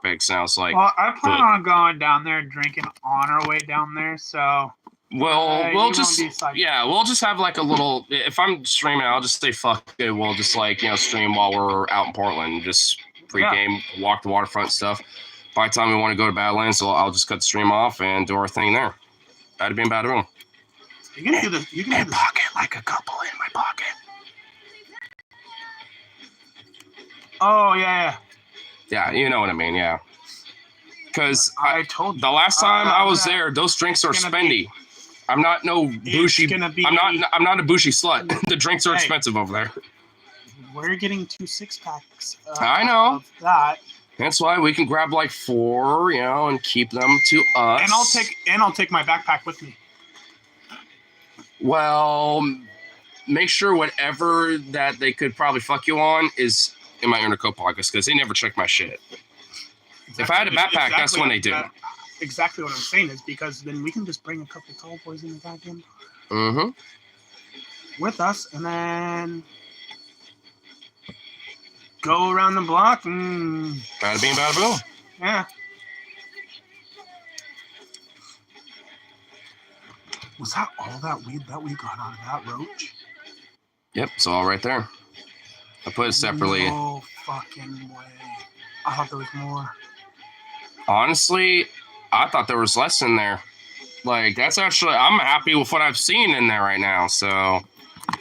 Tropics, and I was like, well, I plan on going down there and drinking on our way down there. So, we'll just have like a little. If I'm streaming, I'll just say fuck it. We'll just like stream while we're out in Portland, just pre-game, walk the waterfront stuff. By the time we want to go to Badlands, so I'll just cut the stream off and do our thing there. That'd be in Bad Room. You can do this. You can do this. Pocket like a couple in my pocket. Oh yeah. Yeah, you know what I mean. Yeah. Because I told you the last time I was there, those drinks are spendy. I'm not no bougie. I'm not a bougie slut. The drinks are expensive over there. We're getting 2 6-packs. I know. Of that. That's why we can grab like 4, and keep them to us. And I'll take my backpack with me. Well, make sure whatever that they could probably fuck you on is in my inner coat pockets because they never check my shit. Exactly. If I had a backpack, that's when they do. Exactly what I'm saying is because then we can just bring a couple tall boys in the goddamn with us and then go around the block and bada bing, bada boom. Yeah. Was that all that weed that we got out of that roach? Yep, it's all right there. I put it separately. No fucking way. I thought there was more. Honestly, I thought there was less in there. Like, that's actually, I'm happy with what I've seen in there right now, so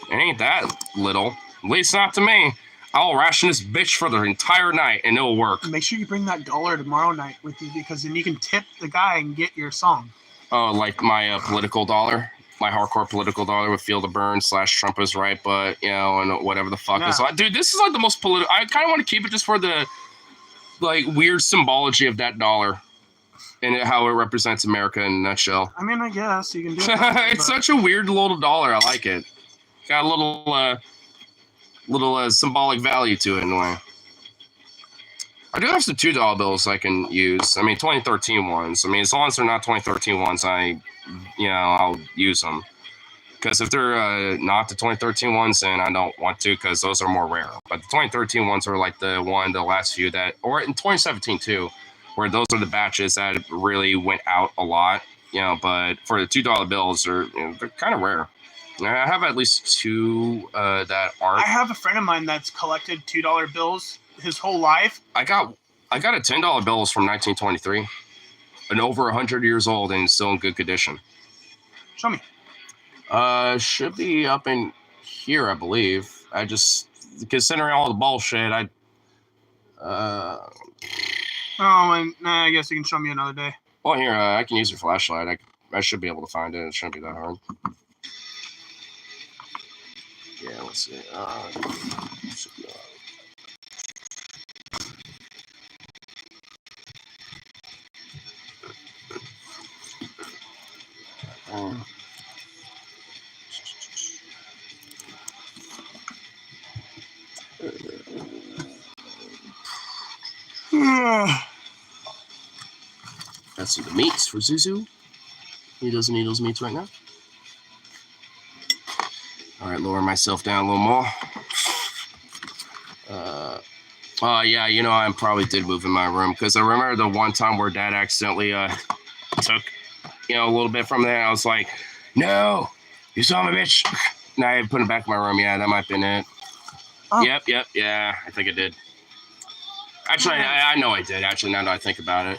it ain't that little. At least not to me. I'll ration this bitch for the entire night, and it'll work. Make sure you bring that $1 tomorrow night with you, because then you can tip the guy and get your song. Oh, like my political dollar? My hardcore political dollar with Feel the Burn / Trump is right, but, and whatever the fuck is. Dude, this is like the most political. I kind of want to keep it just for the, like, weird symbology of that dollar and how it represents America in a nutshell. I mean, I guess you can do it. It's such a weird little dollar. I like it. Got a little symbolic value to it in a way. I do have some $2 bills I can use. I mean, 2013 ones. I mean, as long as they're not 2013 ones, I'll use them. Because if they're not the 2013 ones, then I don't want to, because those are more rare. But the 2013 ones are like the last few that, or in 2017 too, where those are the batches that really went out a lot. But for the $2 bills, they're kind of rare. I have at least 2 that aren't. I have a friend of mine that's collected $2 bills his whole life. I got a $10 bills from 1923, and over 100 years old and still in good condition. Show me. Should be up in here, I believe. I just, considering all the bullshit, I guess you can show me another day. Well, here, I can use your flashlight. I should be able to find it. It shouldn't be that hard. Yeah, let's see. Should be That's the meats for Zuzu. He doesn't need those meats right now. All right, lower myself down a little more. Yeah, I probably did move in my room because I remember the one time where Dad accidentally took, a little bit from there. I was like, no, you saw me, bitch. And I put it back in my room. Yeah, that might have been it. Oh. Yep, yeah, I think I did. Actually, I know I did, actually, now that I think about it.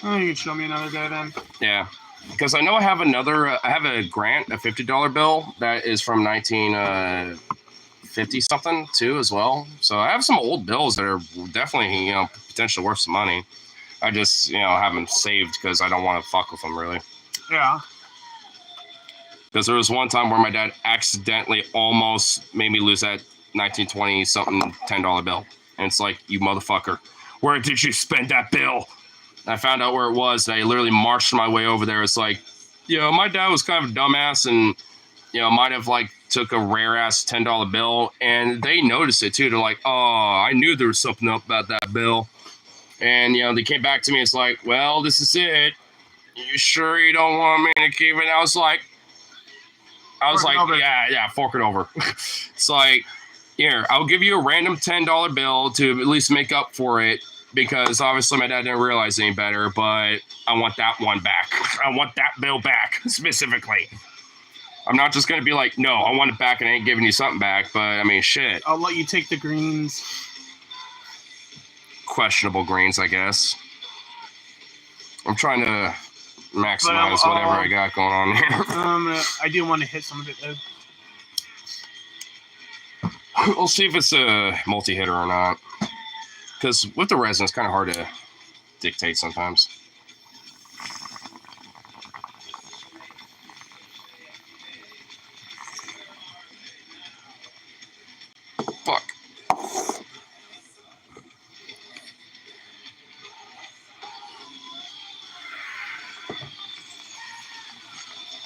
Oh, you can show me another day then. Yeah, because I know I have I have a grant, a $50 bill that is from 1950 something too as well. So I have some old bills that are definitely, potentially worth some money. I just, have them saved because I don't want to fuck with them really. Yeah. Because there was one time where my dad accidentally almost made me lose that 1920 something $10 bill. And it's like, you motherfucker, where did you spend that bill? I found out where it was, and I literally marched my way over there. It's like, my dad was kind of a dumbass and, might have, took a rare-ass $10 bill, and they noticed it, too. They're like, oh, I knew there was something up about that bill. And, they came back to me. It's like, well, this is it. You sure you don't want me to keep it? I was like, yeah, fork it over. It's like, here, I'll give you a random $10 bill to at least make up for it. because obviously my dad didn't realize any better, but I want that one back. I want that bill back, specifically. I'm not just going to be like, no, I want it back and I ain't giving you something back, but I mean, shit. I'll let you take the greens. Questionable greens, I guess. I'm trying to maximize whatever I got going on here. I do want to hit some of it, though. We'll see if it's a multi-hitter or not. Because with the resin, it's kind of hard to dictate sometimes. Fuck.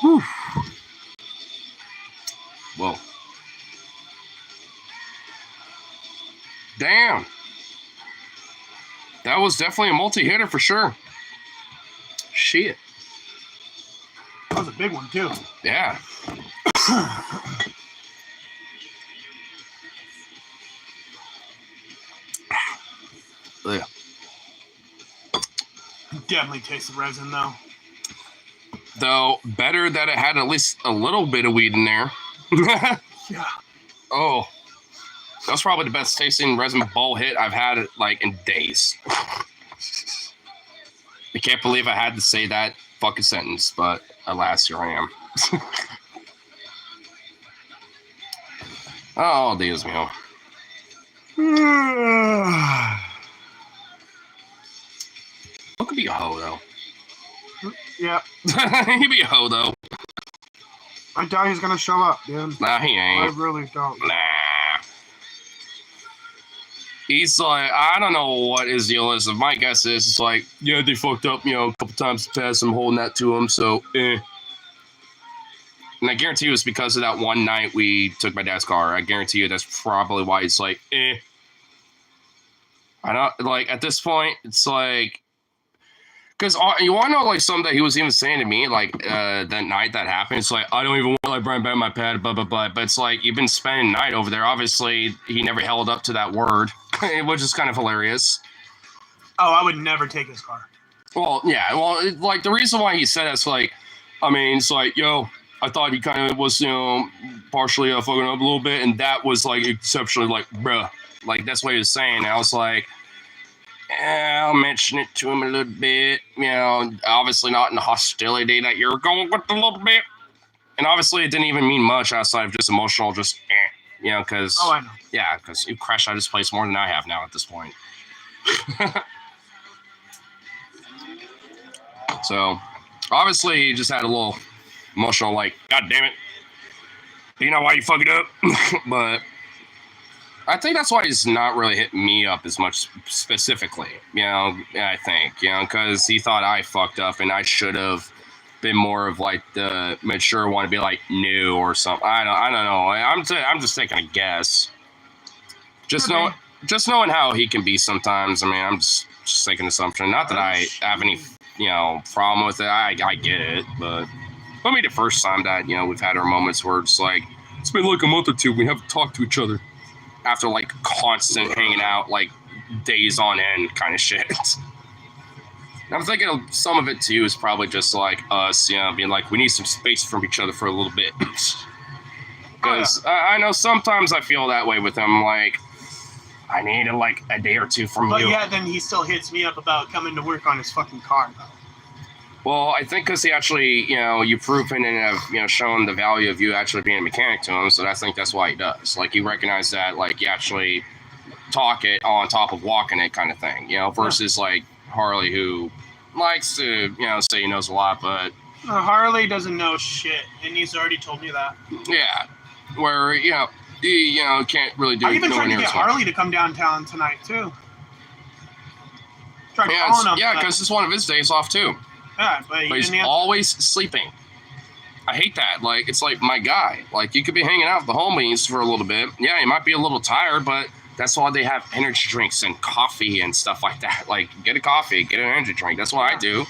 Whew. Whoa. Damn. That was definitely a multi-hitter for sure. Shit. That was a big one, too. Yeah. Yeah. Definitely taste the resin, though. Though, better that it had at least a little bit of weed in there. Yeah. Oh. That was probably the best tasting resin bowl hit I've had like in days. I can't believe I had to say that fucking sentence, but alas, here I am. Oh, Dios mío. Look could be a hoe though. Yeah. He'd be a hoe though. I doubt he's gonna show up, dude. Nah, he ain't. I really don't. Nah. He's like, I don't know what his deal is. My guess is, it's like, yeah, they fucked up, a couple times in the past. I'm holding that to him, so, And I guarantee you it's because of that one night we took my dad's car. I guarantee you that's probably why he's like, I don't, like, at this point, it's like, because you want to know, like, something that he was even saying to me, like, that night that happened. It's like, I don't even want to, like, Brian back my pad, blah, blah, blah. But it's like, you've been spending the night over there. Obviously, he never held up to that word, which is kind of hilarious. Oh, I would never take his car. Well, yeah. Well, like, the reason why he said that's, like, I mean, it's like, yo, I thought he kind of was, partially fucking up a little bit. And that was, like, exceptionally, like, bruh. Like, that's what he was saying. I was like, I'll mention it to him a little bit, obviously not in the hostility that you're going with a little bit. And obviously it didn't even mean much outside of just emotional, because... Oh, I know. Yeah, because you crashed out of this place more than I have now at this point. So, obviously he just had a little emotional, like, God damn it. You know why you fucked it up? But... I think that's why he's not really hitting me up as much specifically, I think, because he thought I fucked up and I should have been more of like the mature one to be like new or something. I don't know. I'm just taking a guess. Just knowing how he can be sometimes. I mean, I'm just taking an assumption. Not that I have any, problem with it. I get it, but maybe the first time that, we've had our moments where it's like, it's been like a month or two. We haven't talked to each other. After like constant hanging out, like days on end kind of shit. And I'm thinking some of it too is probably just like us, being like, we need some space from each other for a little bit. Because I know sometimes I feel that way with him, like, I need like a day or two from you. But yeah, then he still hits me up about coming to work on his fucking car, though. Well, I think because he actually, you've proven and have, shown the value of you actually being a mechanic to him. So I think that's why he does. Like, you recognize that, like, you actually talk it on top of walking it kind of thing, versus like Harley, who likes to, say he knows a lot, but Harley doesn't know shit, and he's already told me that. Yeah, where, he, can't really do it. I even tried to get Harley to come downtown tonight, too. Tried calling him. Yeah, because it's one of his days off, too. Yeah, but he's always sleeping. I hate that. Like, it's like, my guy. Like, you could be hanging out with the homies for a little bit. Yeah, you might be a little tired, but that's why they have energy drinks and coffee and stuff like that. Like, get a coffee, get an energy drink. That's what I do.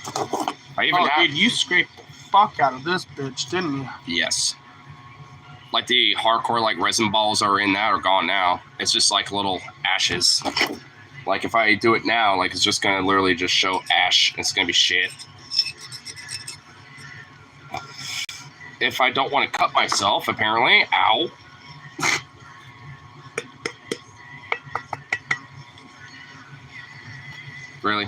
I even dude, you scraped the fuck out of this bitch, didn't you? Yes. Like, the hardcore, like, resin balls are in that are gone now. It's just, like, little ashes. Like if I do it now, like it's just gonna literally just show ash. It's gonna be shit. If I don't want to cut myself, apparently, ow. Really?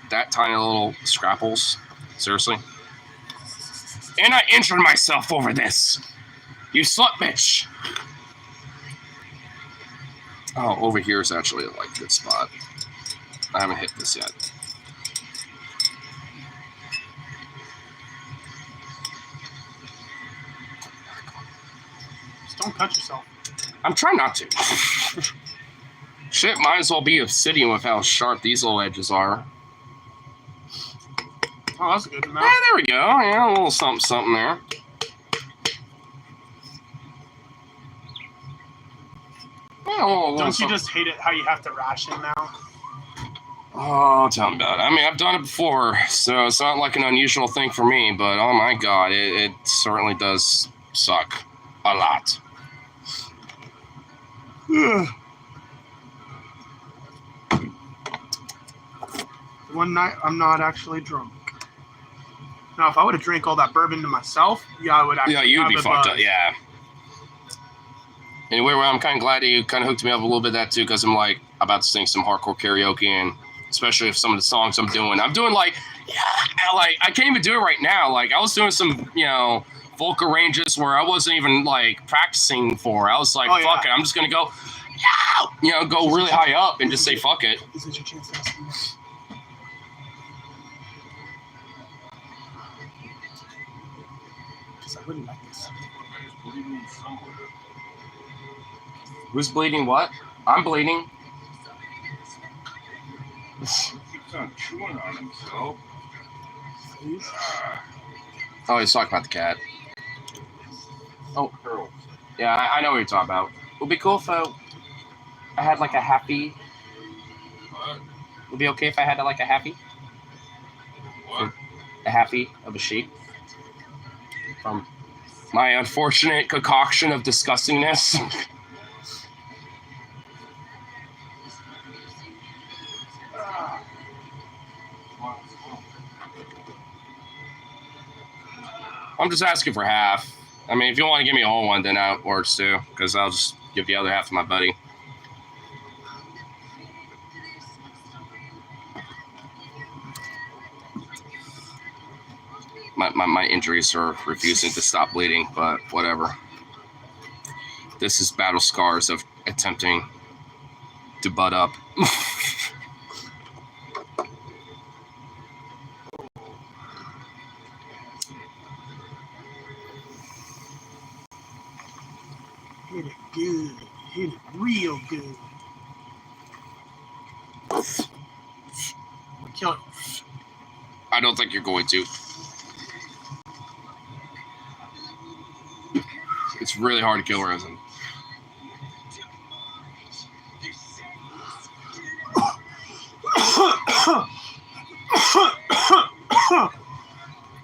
That tiny little scrapples? Seriously? And I injured myself over this. You slut bitch. Oh, over here is actually like a good spot. I haven't hit this yet. Just don't cut yourself. I'm trying not to. Shit, might as well be obsidian with how sharp these little edges are. Oh, that's a good amount. Yeah, there we go. Yeah, a little something, something there. Yeah, a little Don't you something. just hate it how you have to ration now? Oh, tell me about it. I mean, I've done it before, so it's not like an unusual thing for me, but oh my god, it certainly does suck. A lot. One night, I'm not actually drunk. Now, if I would have drank all that bourbon to myself, yeah, I would actually Yeah, you'd have be a fucked buzz. up, yeah. Anyway, well, I'm kind of glad that you kind of hooked me up a little bit of that too, because I'm like about to sing some hardcore karaoke, and especially if some of the songs I'm doing like, yeah, like I can't even do it right now. Like I was doing some, vocal ranges where I wasn't even like practicing for. I was like, Oh, fuck yeah. it, I'm just gonna go, go really high up and just say fuck it. This is your chance to ask me that. Because I really like this. Who's bleeding? What? I'm bleeding. Keeps on chewing on himself. Please. Oh, he's talking about the cat. Oh, Curls. yeah, I know what you're talking about. It would be cool if I had like a happy. What? Would it be okay if I had like a happy? What? A happy of a sheep? From my unfortunate concoction of disgustingness. I'm just asking for half. I mean, if you want to give me a whole one, then that works too, because I'll just give the other half to my buddy. My injuries are refusing to stop bleeding, but whatever. This is battle scars of attempting to butt up. Hit it good. Hit it real good. Kill it. I don't think you're going to. It's really hard to kill resin.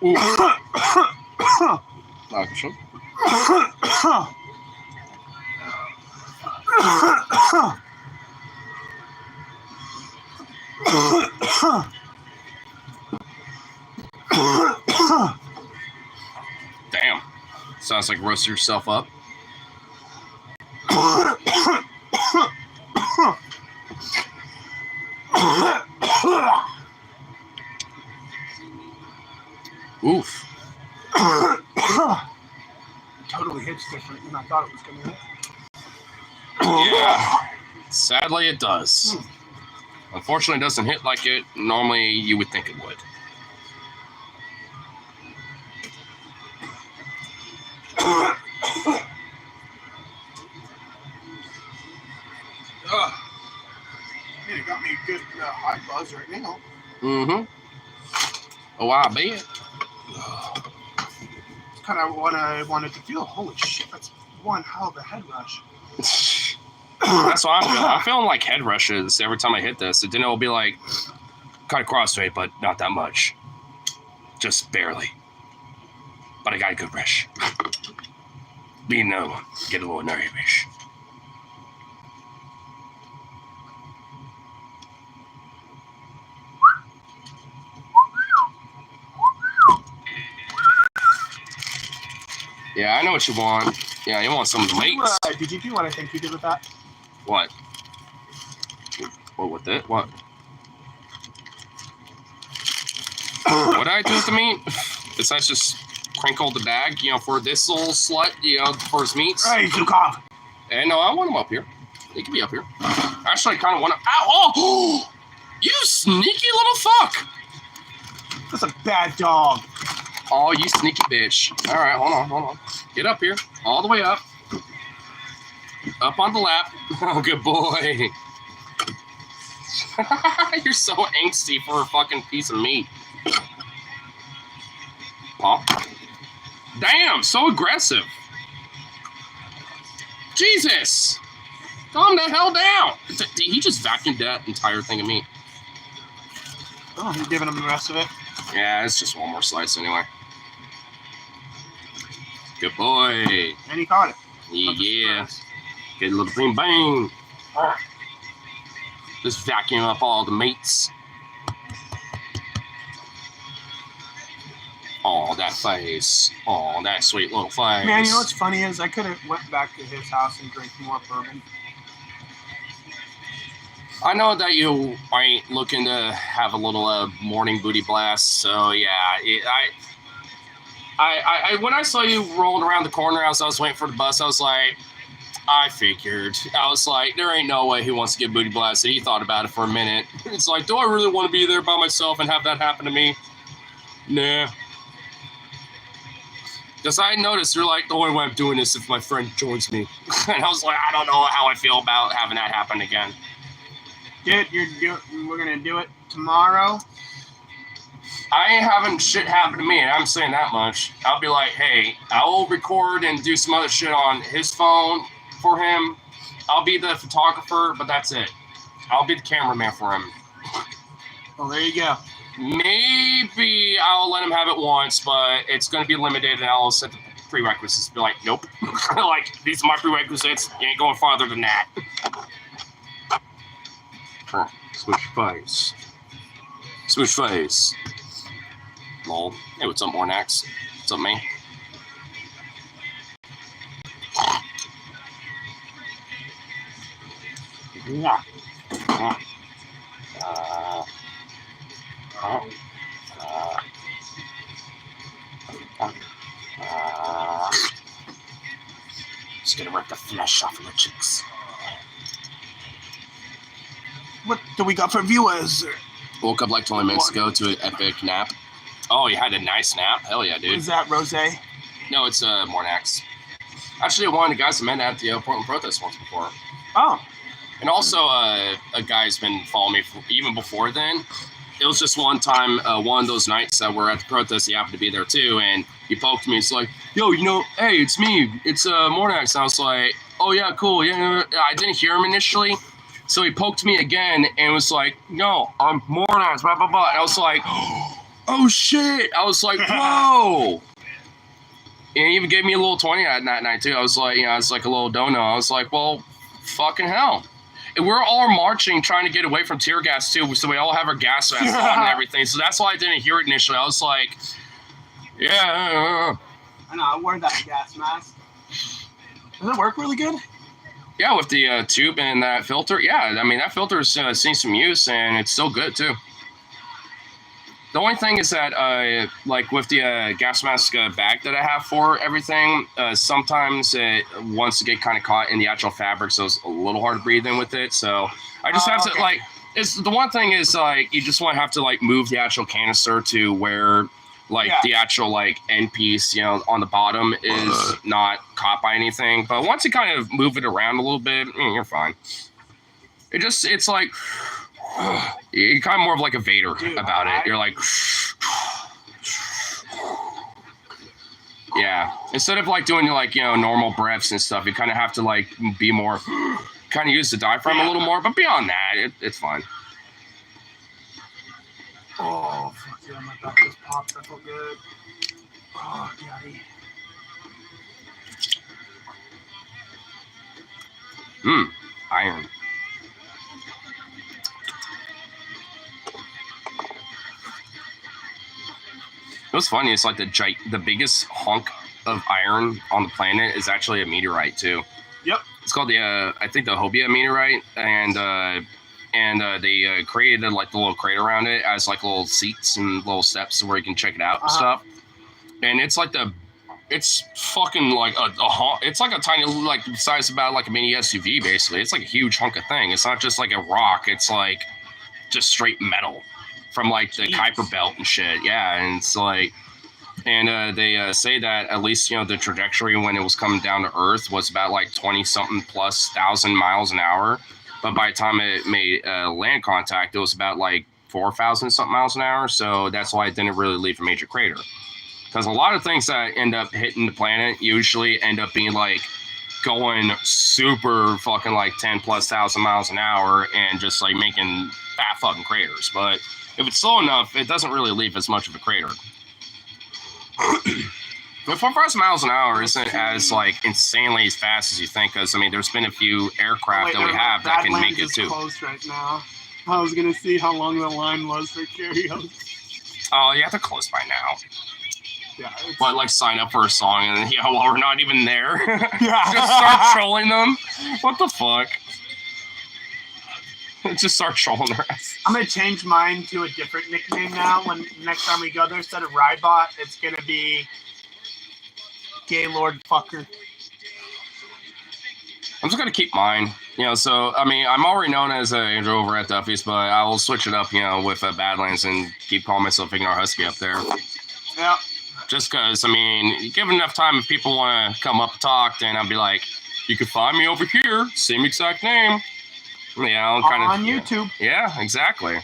Ooh. Actually. Damn. Sounds like roasted yourself up. Oof. Totally hits different than I thought it was going to hit. Yeah. Sadly, it does. Unfortunately, it doesn't hit like it normally you would think it would. Man, it got me a good high buzz right now. Mm-hmm. Oh, I bet. It's kind of what I wanted to feel. Holy shit, that's one hell of a head rush. That's what I'm feeling. I'm feeling like head rushes every time I hit this. Then it'll be like kind of crossfade, but not that much. Just barely. But I got a good rush. Get a little nervous. Yeah, I know what you want. Yeah, you want some of the mates. Did you do what I think you did with that? What? What with it? What? What did I do with the meat? Besides just crinkle the bag, for this little slut, for his meats. Hey, Zukov. And no, I want him up here. He can be up here. Actually, I kind of want him. Ow! Oh! You sneaky little fuck! That's a bad dog. Oh, you sneaky bitch. All right, hold on. Get up here. All the way up. Up on the lap. Oh, good boy. You're so angsty for a fucking piece of meat. Oh. Damn, so aggressive. Jesus. Calm the hell down. Did he just vacuumed that entire thing of meat? Oh, you're giving him the rest of it? Yeah, it's just one more slice anyway. Good boy. And he caught it. Yeah. Get a little bing bang. Just vacuum up all the meats. Oh, that face. Oh, that sweet little face. Man, you know what's funny is I could have went back to his house and drank more bourbon. I know that you ain't looking to have a little morning booty blast, so yeah. I when I saw you rolling around the corner as I was waiting for the bus, I was like, I figured. I was like, there ain't no way he wants to get booty blasted. He thought about it for a minute. It's like, do I really want to be there by myself and have that happen to me? Nah. Because I noticed you're like, the only way I'm doing this if my friend joins me. And I was like, I don't know how I feel about having that happen again. Dude, we're going to do it tomorrow. I ain't having shit happen to me, and I'm saying that much. I'll be like, hey, I will record and do some other shit on his phone for him. I'll be the photographer, but that's it. I'll be the cameraman for him. Well, there you go. Maybe I'll let him have it once, but it's going to be limited, and I'll set the prerequisites. Be like, nope. Like, these are my prerequisites. You ain't going farther than that. Switch face. Switch face. Lol. Hey, what's up, Mornax? What's up, man? Yeah. Just gonna rip the flesh off of your cheeks. What do we got for viewers? Woke up like 20 minutes ago to an epic nap. Oh, you had a nice nap? Hell yeah, dude. Is that Rosé? No, it's Mornax. Actually, one of the guys I met at the Portland protest once before. Oh. And also, a guy's been following me even before then. It was just one time, one of those nights that we're at the protest, he happened to be there too, and he poked me. It's like, yo, hey, it's me. It's Mornax. And I was like, oh, yeah, cool. Yeah, I didn't hear him initially. So he poked me again and was like, no, I'm Mornax, blah, blah, blah. And I was like, oh, shit. I was like, whoa. And he even gave me a little 20 that night, too. I was like, it's like a little dono. I was like, well, fucking hell. And we're all marching, trying to get away from tear gas, too. So we all have our gas masks on and everything. So that's why I didn't hear it initially. I was like, yeah. I know, I wore that gas mask. Does it work really good? Yeah, with the tube and that filter. Yeah, I mean, that filter's seen some use, and it's still good, too. The only thing is that, like, with the gas mask bag that I have for everything, sometimes it wants to get kind of caught in the actual fabric, so it's a little hard to breathe in with it. So I just have to, like, it's the one thing is, like, you just want to have to, like, move the actual canister to where, like, the actual, like, end piece, on the bottom is not caught by anything. But once you kind of move it around a little bit, you're fine. It's like, you're kind of more of like a Vader about it. You're like, yeah. Instead of like doing like, normal breaths and stuff, you kind of have to like be more, kind of use the diaphragm a little more. But beyond that, it's fine. Oh, fuck yeah, my back just popped. That felt good. Oh, daddy. Iron. It was funny. It's like the biggest hunk of iron on the planet is actually a meteorite too. Yep. It's called the I think the Hobia meteorite, and they created like the little crater around it as like little seats and little steps where you can check it out and stuff. And it's like it's fucking like it's like a tiny, like size about like a mini SUV basically. It's like a huge hunk of thing. It's not just like a rock. It's like just straight metal from like the Kuiper Belt and shit. Yeah, and it's like, and they say that at least the trajectory when it was coming down to Earth was about like 20-something plus thousand miles an hour, but by the time it made land contact, it was about like 4,000 something miles an hour. So that's why it didn't really leave a major crater. Because a lot of things that end up hitting the planet usually end up being like going super fucking like 10 plus thousand miles an hour and just like making fat fucking craters. But if it's slow enough, it doesn't really leave as much of a crater. But 4,000 miles an hour isn't as like insanely as fast as you think. Because I mean, there's been a few aircraft that we have that can make it too. Closed right now. I was gonna see how long the line was for karaoke. Oh, you have to close by now. Yeah. But like sign up for a song and while we're not even there, Yeah. just start trolling them. What the fuck? Just start trolling their ass. I'm gonna change mine to a different nickname now. When next time we go there, instead of Rybot, it's gonna be Gaylord Fucker. I'm just gonna keep mine. So I mean, I'm already known as Andrew over at Duffy's, but I will switch it up, with Badlands and keep calling myself Ignore Husky up there. Yeah. Just because, I mean, give enough time if people want to come up and talk, then I'll be like, you can find me over here, same exact name. Yeah, I'm kind of on YouTube. Yeah, exactly.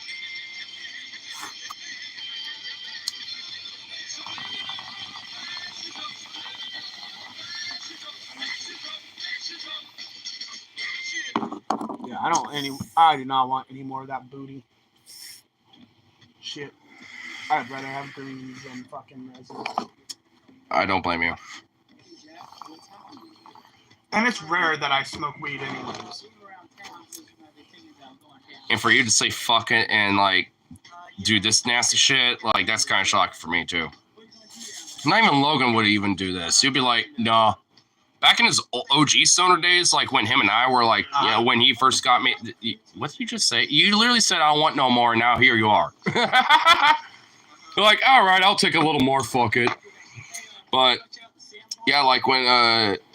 Yeah, I do not want any more of that booty. Shit. I'd rather have greens than fucking resin. I don't blame you. And it's rare that I smoke weed anyways. And for you to say fuck it and like do this nasty shit, like that's kind of shocking for me too. Not even Logan would even do this. He'd be like, nah. Back in his OG stoner days, like when him and I were like, when he first got me, what did you just say? You literally said, I want no more, and now here you are. You're like, all right, I'll take a little more, fuck it. But yeah, like when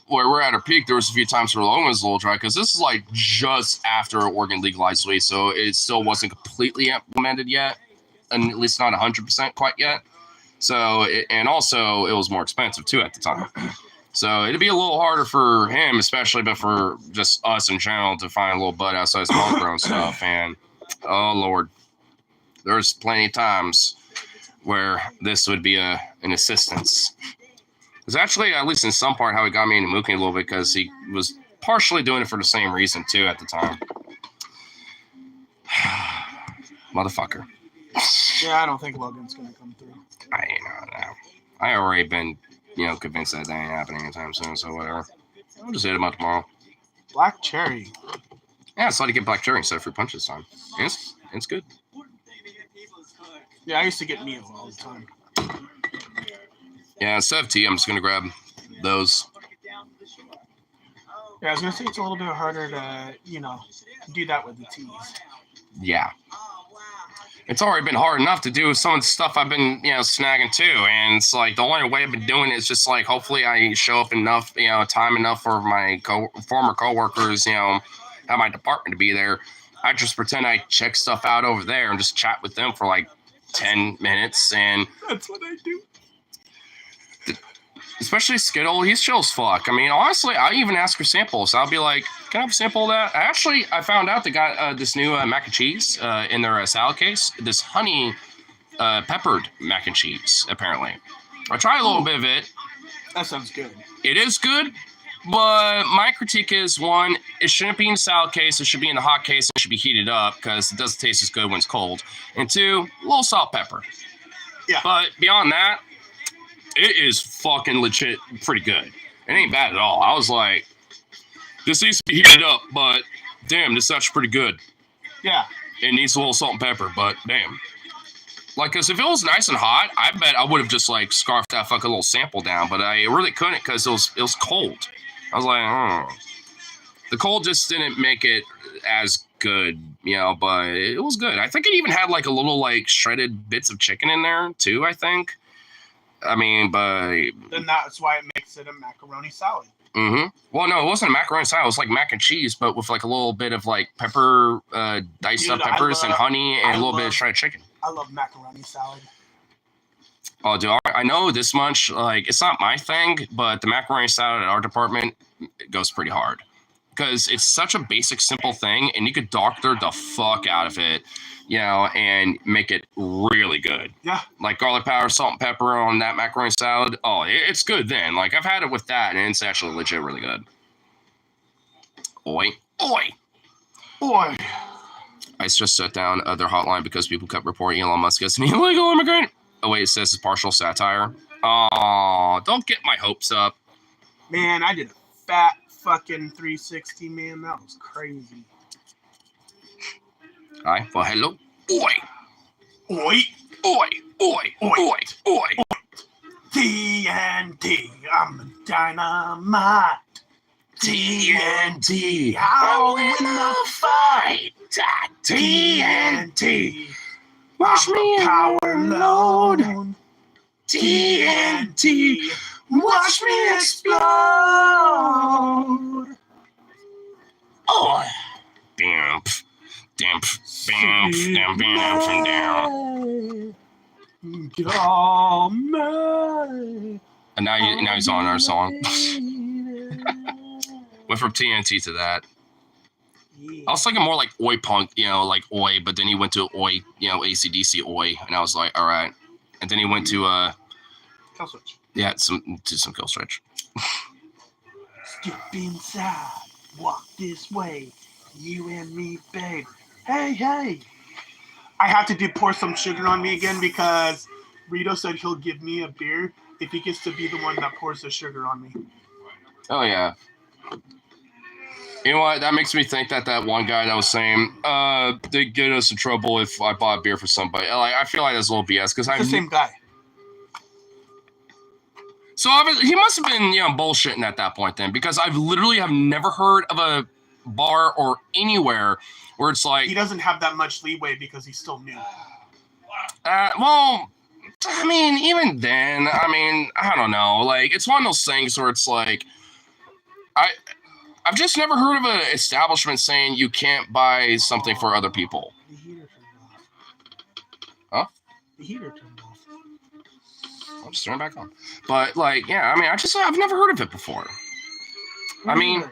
where we're at our peak, there was a few times where Logan was a little dry, because this is like just after Oregon legalized weed, so it still wasn't completely implemented yet, and at least not 100% quite yet. So, and also it was more expensive too at the time. So it'd be a little harder for him, especially, but for just us in general, to find a little bud outside small grown stuff. And oh Lord, there's plenty of times where this would be an assistance. It's actually, at least in some part, how he got me into mooking a little bit, because he was partially doing it for the same reason too at the time. Motherfucker. Yeah, I don't think Logan's gonna come through. I already been, convinced that ain't happening anytime soon, so whatever. I'll just hit him up tomorrow. Black cherry. Yeah, it's like to get black cherry instead of fruit punch this time. It's good. Yeah, I used to get meal all the time. Yeah, instead of tea, I'm just gonna grab those. Yeah, I was gonna say it's a little bit harder to, do that with the teas. Yeah. It's already been hard enough to do some of the stuff I've been, snagging too. And it's like the only way I've been doing it is just like, hopefully I show up enough, time enough for my former coworkers, at my department to be there. I just pretend I check stuff out over there and just chat with them for like 10 minutes. And that's what I do. Especially Skittle, he's chill as fuck. I mean, honestly, I even ask for samples. I'll be like, can I have a sample of that? I found out they got this new mac and cheese in their salad case. This honey peppered mac and cheese, apparently. I tried a little bit of it. That sounds good. It is good, but my critique is, one, it shouldn't be in the salad case. It should be in the hot case. It should be heated up, because it doesn't taste as good when it's cold. And two, a little salt, pepper. Yeah. But beyond that, it is fucking legit pretty good. It ain't bad at all. I was like, this needs to be heated up, but damn, this is actually pretty good. Yeah. It needs a little salt and pepper, but damn. Like, because if it was nice and hot, I bet I would have just like scarfed that fucking little sample down, but I really couldn't because it was cold. I was like, oh. The cold just didn't make it as good, you know, but it was good. I think it even had like a little like shredded bits of chicken in there too, I think. I mean, but Then that's why it makes it a macaroni salad. Well, no, it wasn't a macaroni salad. It was like mac and cheese, but with like a little bit of like pepper, diced up Dude, peppers and honey and a little bit love- of shredded chicken. I love macaroni salad. Oh, dude, I know this much. Like, it's not my thing, but the macaroni salad at our department goes pretty hard because it's such a basic, simple thing, and you could doctor the fuck out of it, you know, and make it really good. Yeah. Like garlic powder, salt, and pepper on that macaroni salad. Oh, it's good then. Like, I've had it with that, and it's actually legit really good. Oi. Boy. I just shut down their hotline because people kept reporting Elon Musk as an illegal immigrant. Oh, wait, it says it's partial satire. Oh, don't get my hopes up. Man, I did a fat fucking 360, man. That was crazy. Hi. Well, hello. Oi. Oi. Oi. TNT. I'm a dynamite. TNT. I'll win the fight. TNT. Watch me power load. TNT. Watch me explode. Oh. Bam. Damp. Bam. Bam. Bam. Down. Oh, man. And now he's on our song. Went from TNT to that. I was thinking more like Oi Punk, you know, like Oi, but then he went to Oi, you know, AC/DC Oi, and I was like, all right. And then he went to Kill switch. yeah, some kill switch. Step inside, walk this way, you and me, babe. Hey. I have to pour some sugar on me again because Rito said he'll give me a beer if he gets to be the one that pours the sugar on me. Oh yeah. You know what? That makes me think that one guy that was saying, they get us in trouble if I bought a beer for somebody. Like, I feel like that's a little BS because It's the same guy. So obviously, he must have been, you know, bullshitting at that point then, because I've literally have never heard of a bar or anywhere where it's like, He doesn't have that much leeway because he's still new. well, I mean, even then, I mean, I don't know. Like, it's one of those things where it's like, I've just never heard of an establishment saying you can't buy something for other people. The heater turned off. Huh? The heater turned off. I'll just turn it back on. But like, yeah, I mean, I've never heard of it before. I mean,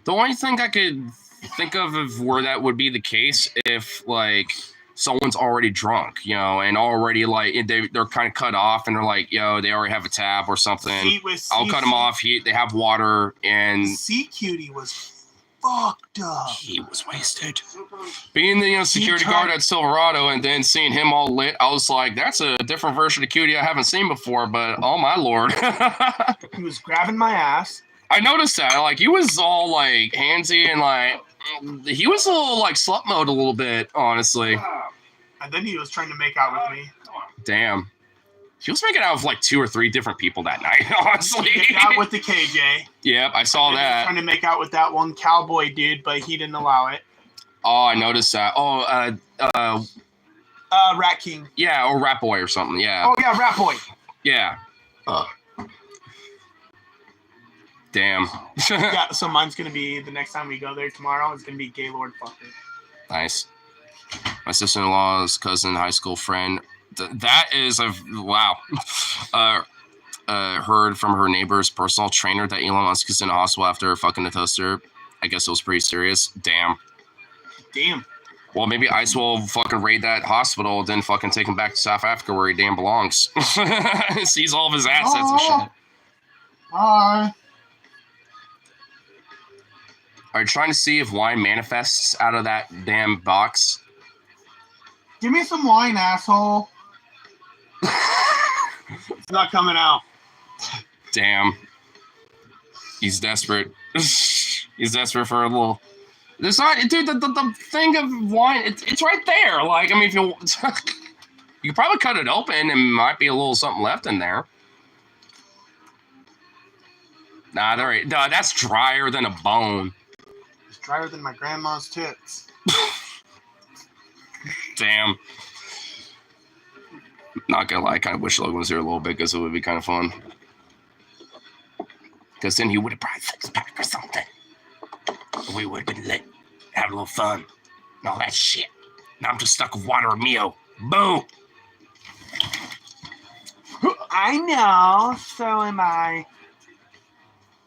the only thing I could think of where that would be the case if like someone's already drunk, you know, and already like they're kind of cut off and they're like, yo, they already have a tab or something. I'll cut them off. They have water and Sea Cutie was fucked up. he was wasted. Being the security tried- guard at Silverado and then seeing him all lit, I was like, that's a different version of Cutie I haven't seen before. But oh my lord. He was grabbing my ass. I noticed that, like, he was all, like, handsy and, like, he was a little, like, slut mode a little bit, honestly. And then he was trying to make out with me. Damn. He was making out with, like, 2 or 3 different people that night, honestly. He got out with the KJ. Yep, I saw And then he was that. trying to make out with that one cowboy dude, but he didn't allow it. Oh, I noticed that. Oh, Rat King. yeah, or Rat Boy or something, yeah. Oh, yeah, Rat Boy. Yeah. Damn. Yeah, so mine's going to be, the next time we go there tomorrow, it's going to be Gaylord Fucker. Nice. My sister-in-law's cousin, high school friend. That is a wow. Heard from her neighbor's personal trainer that Elon Musk is in a hospital after fucking a toaster. I guess it was pretty serious. Damn. Well, maybe ICE will fucking raid that hospital, then fucking take him back to South Africa where he damn belongs. Seize all of his assets and shit. Bye. Are you trying to see if wine manifests out of that damn box? Give me some wine, asshole. It's not coming out. Damn. He's desperate. He's desperate for a little. There's not, dude. The thing of wine, it's right there. Like, I mean, if you You probably cut it open and might be a little something left in there. Nah, there ain't. No, that's drier than a bone. It's drier than my grandma's tits. Damn. Not gonna lie, I kind of wish Logan was here a little bit because it would be kind of fun. Because then he would have brought a six-pack or something. We would have been lit, have a little fun, and all that shit. Now I'm just stuck with water and Mio. Boom! I know, so am I.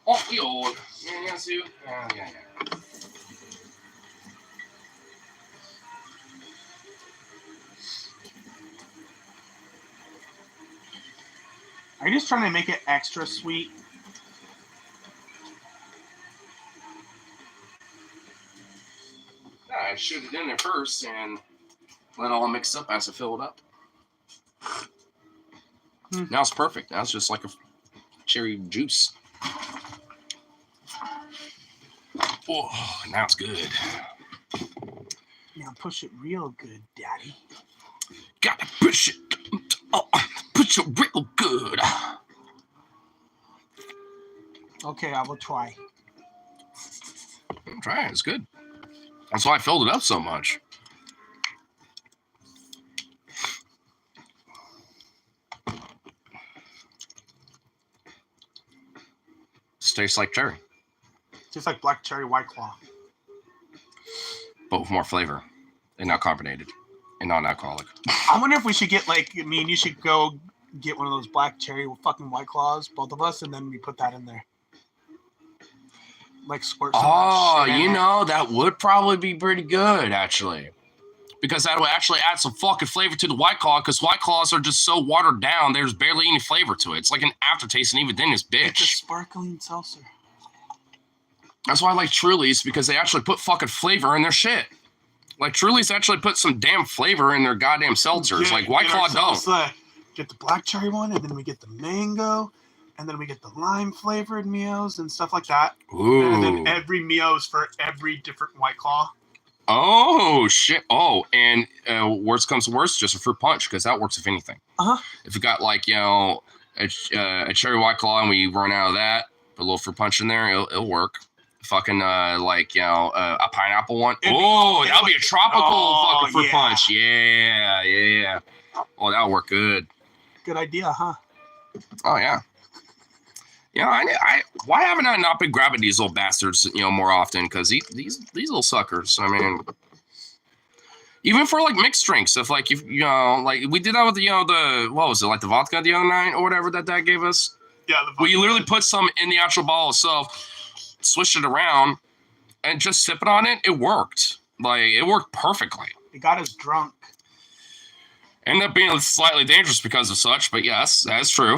Oh, the old. Yeah, Sue. Yeah. Are you just trying to make it extra sweet? I shoot it in there first and let it all mix up as I fill it up. Now it's perfect. Now it's just like a cherry juice. Oh, now it's good. Now push it real good, Daddy. Gotta push it. Oh, push it real good. Okay, I will try. Try it. It's good. That's why I filled it up so much. Tastes like cherry, Tastes like black cherry White Claw. but with more flavor and not carbonated and non-alcoholic. I wonder if we should get, like, me and you should go get one of those black cherry fucking White Claws, both of us, and then we put that in there. Like squirt some Oh, shit in you it. know, that would probably be pretty good, actually. Because that would actually add some fucking flavor to the White Claw, because White Claws are just so watered down, there's barely any flavor to it. It's like an aftertaste, and even then it's It's a bitch. sparkling seltzer. That's why I like Truly's, because they actually put fucking flavor in their shit. Like, Truly's actually put some damn flavor in their goddamn seltzers. Get- Like, White get Claw ourselves don't. Get the black cherry one, and then we get the mango, and then we get the lime flavored Mios and stuff like that. Ooh. And then every Mios for every different White Claw. Oh, shit. Oh, and worst comes to worst, just a fruit punch, because that works if anything. Uh-huh. If you got, like, you know, a cherry White Claw and we run out of that, put a little fruit punch in there, it'll work. Fucking, like, you know, a pineapple one. Oh, that would be a tropical fucking fruit punch. Yeah. Oh, that'll work good. Good idea, huh? Oh, yeah. You know, I why haven't I not been grabbing these little bastards, you know, more often? Because these little suckers, I mean, even for like mixed drinks, if like you know, like we did that with the what was it, like the vodka the other night or whatever that gave us. Yeah. We literally put some in the actual bottle itself, switched it around, and just sipping on it. It worked. Like it worked perfectly. It got us drunk. Ended up being slightly dangerous because of such, but yes, that's true.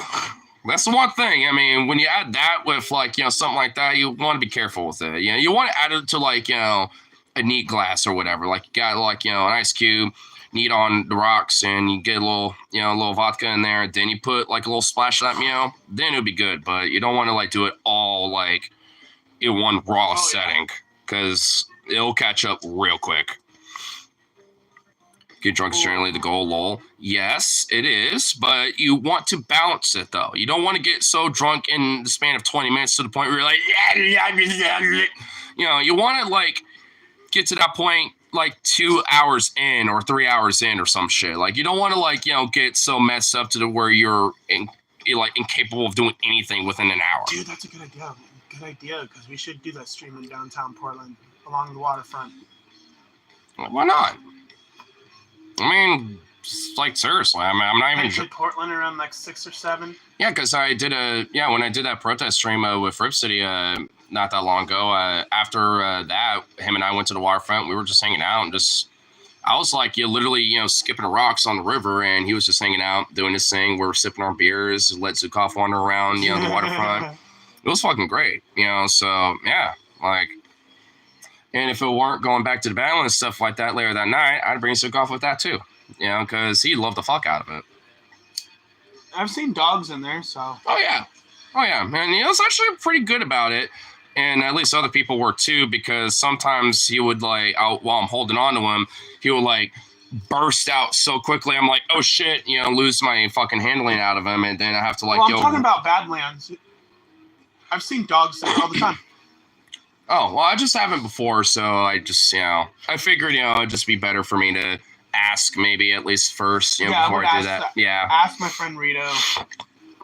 That's the one thing. I mean, when you add that with like, you know, something like that, you want to be careful with it. You know, you want to add it to like, you know, a neat glass or whatever. Like you got like, you know, an ice cube, neat on the rocks, and you get a little, you know, a little vodka in there. Then you put like a little splash of that, you know, then it'll be good. But you don't want to like do it all like in one raw setting because it'll catch up real quick. Get drunk is generally the goal, lol. Yes, it is, but you want to balance it, though. You don't want to get so drunk in the span of 20 minutes to the point where you're like, you know, you want to, like, get to that point, like, 2 hours in or 3 hours in or some shit. Like, you don't want to, like, you know, get so messed up to the where you're incapable of doing anything within an hour. Dude, that's a good idea. Good idea, because we should do that stream in downtown Portland along the waterfront. Why not? I mean, like, seriously, I'm not even... Actually, Portland around like 6 or 7. Yeah, because when I did that protest stream with Rip City not that long ago, after that, him and I went to the waterfront. We were just hanging out and just... I was like, literally, you know, skipping the rocks on the river, and he was just hanging out, doing his thing. We were sipping our beers, let Zukov wander around, you know, the waterfront. It was fucking great, you know, so, yeah, like... And if it weren't going back to the battle and stuff like that later that night, I'd bring Zukov with that too, you know, because he loved the fuck out of it. I've seen dogs in there, so... Oh, yeah, and he was actually pretty good about it. And at least other people were too, because sometimes he would like, while I'm holding on to him, he would like burst out so quickly. I'm like, oh shit, lose my fucking handling out of him, and then I have to like Well, I'm go. talking about Badlands. I've seen dogs say it all the time. Oh, well, I just haven't before, so I just, I figured, it'd just be better for me to ask maybe at least first, before I do that. Yeah. Ask my friend Rito.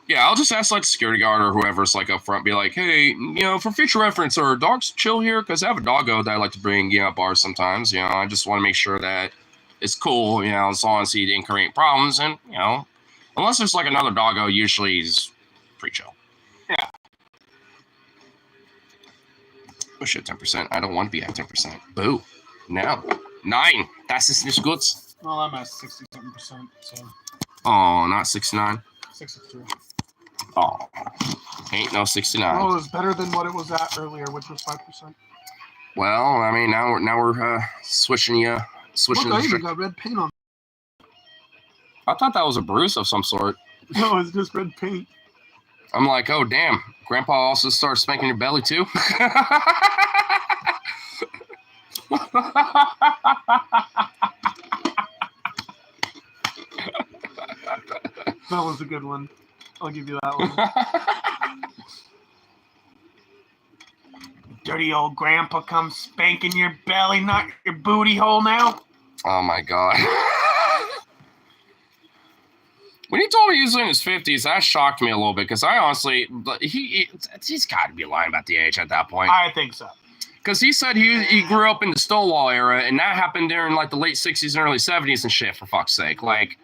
Yeah, I'll just ask like the security guard or whoever's like up front, be like, hey, for future reference, are dogs chill here? Because I have a doggo that I like to bring, at bars sometimes. I just want to make sure that it's cool, as long as he didn't create problems. And, unless there's like another doggo, usually he's pretty chill. Yeah. Oh shit, 10%. I don't want to be at 10%. Boo. No. 9. Das ist nicht gut. Well, I'm at 60-something%, so. Oh, not 69. 63. Oh, ain't no 69. Well, it was better than what it was at earlier, which was 5%. Well, I mean, now we're switching. Look, I even got red paint on. I thought that was a bruise of some sort. No, it's just red paint. I'm like, oh damn, Grandpa also starts spanking your belly too. That was a good one. I'll give you that one. Dirty old grandpa comes spanking your belly, not your booty hole now. Oh my god. When he told me he was in his 50s, that shocked me a little bit because I honestly, he's got to be lying about the age at that point. I think so. Because he said he grew up in the Stonewall era, and that happened during like the late 60s and early 70s and shit, for fuck's sake. Like,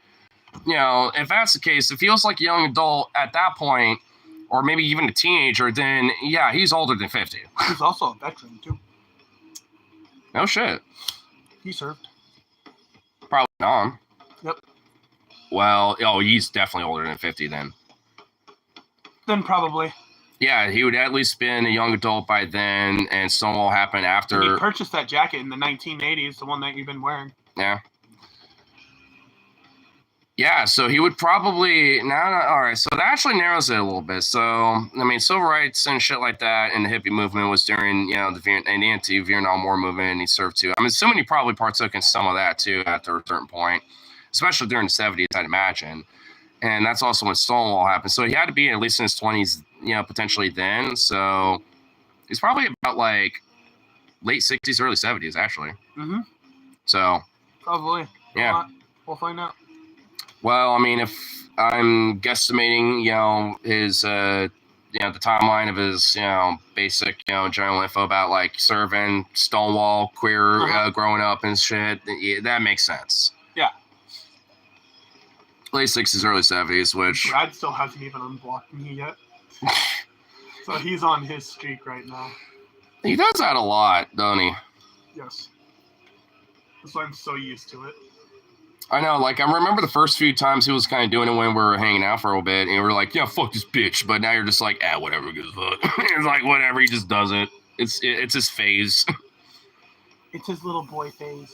if that's the case, if he was like a young adult at that point, or maybe even a teenager, then yeah, he's older than 50. He's also a veteran, too. No shit. He served. Probably not. Yep. Well, he's definitely older than 50 then. Then probably. Yeah, he would at least been a young adult by then, and Stonewall happened after. And he purchased that jacket in the 1980s, the one that you've been wearing. Yeah. Yeah, so he would probably all right. So that actually narrows it a little bit. So I mean, civil rights and shit like that, and the hippie movement was during the anti-Vietnam War movement, and he served too. I'm assuming he probably partook in some of that too after a certain point, especially during the 70s, I'd imagine. And that's also when Stonewall happened. So he had to be at least in his 20s, potentially then. So he's probably about like late 60s, early 70s, actually. Mm-hmm. So probably. Yeah. We'll find out. Well, I mean, if I'm guesstimating, his, the timeline of his, basic, general info about like serving, Stonewall, queer, growing up and shit, that makes sense. Yeah. Late 60s, early 70s, which Brad still hasn't even unblocked me yet. So he's on his streak right now. He does that a lot, doesn't he? Yes. That's why I'm so used to it. I know, like, I remember the first few times he was kind of doing it when we were hanging out for a little bit, and we were like, yeah, fuck this bitch, but now you're just like, whatever, gives a fuck. It's like, whatever, he just does it. It's his phase. It's his little boy phase.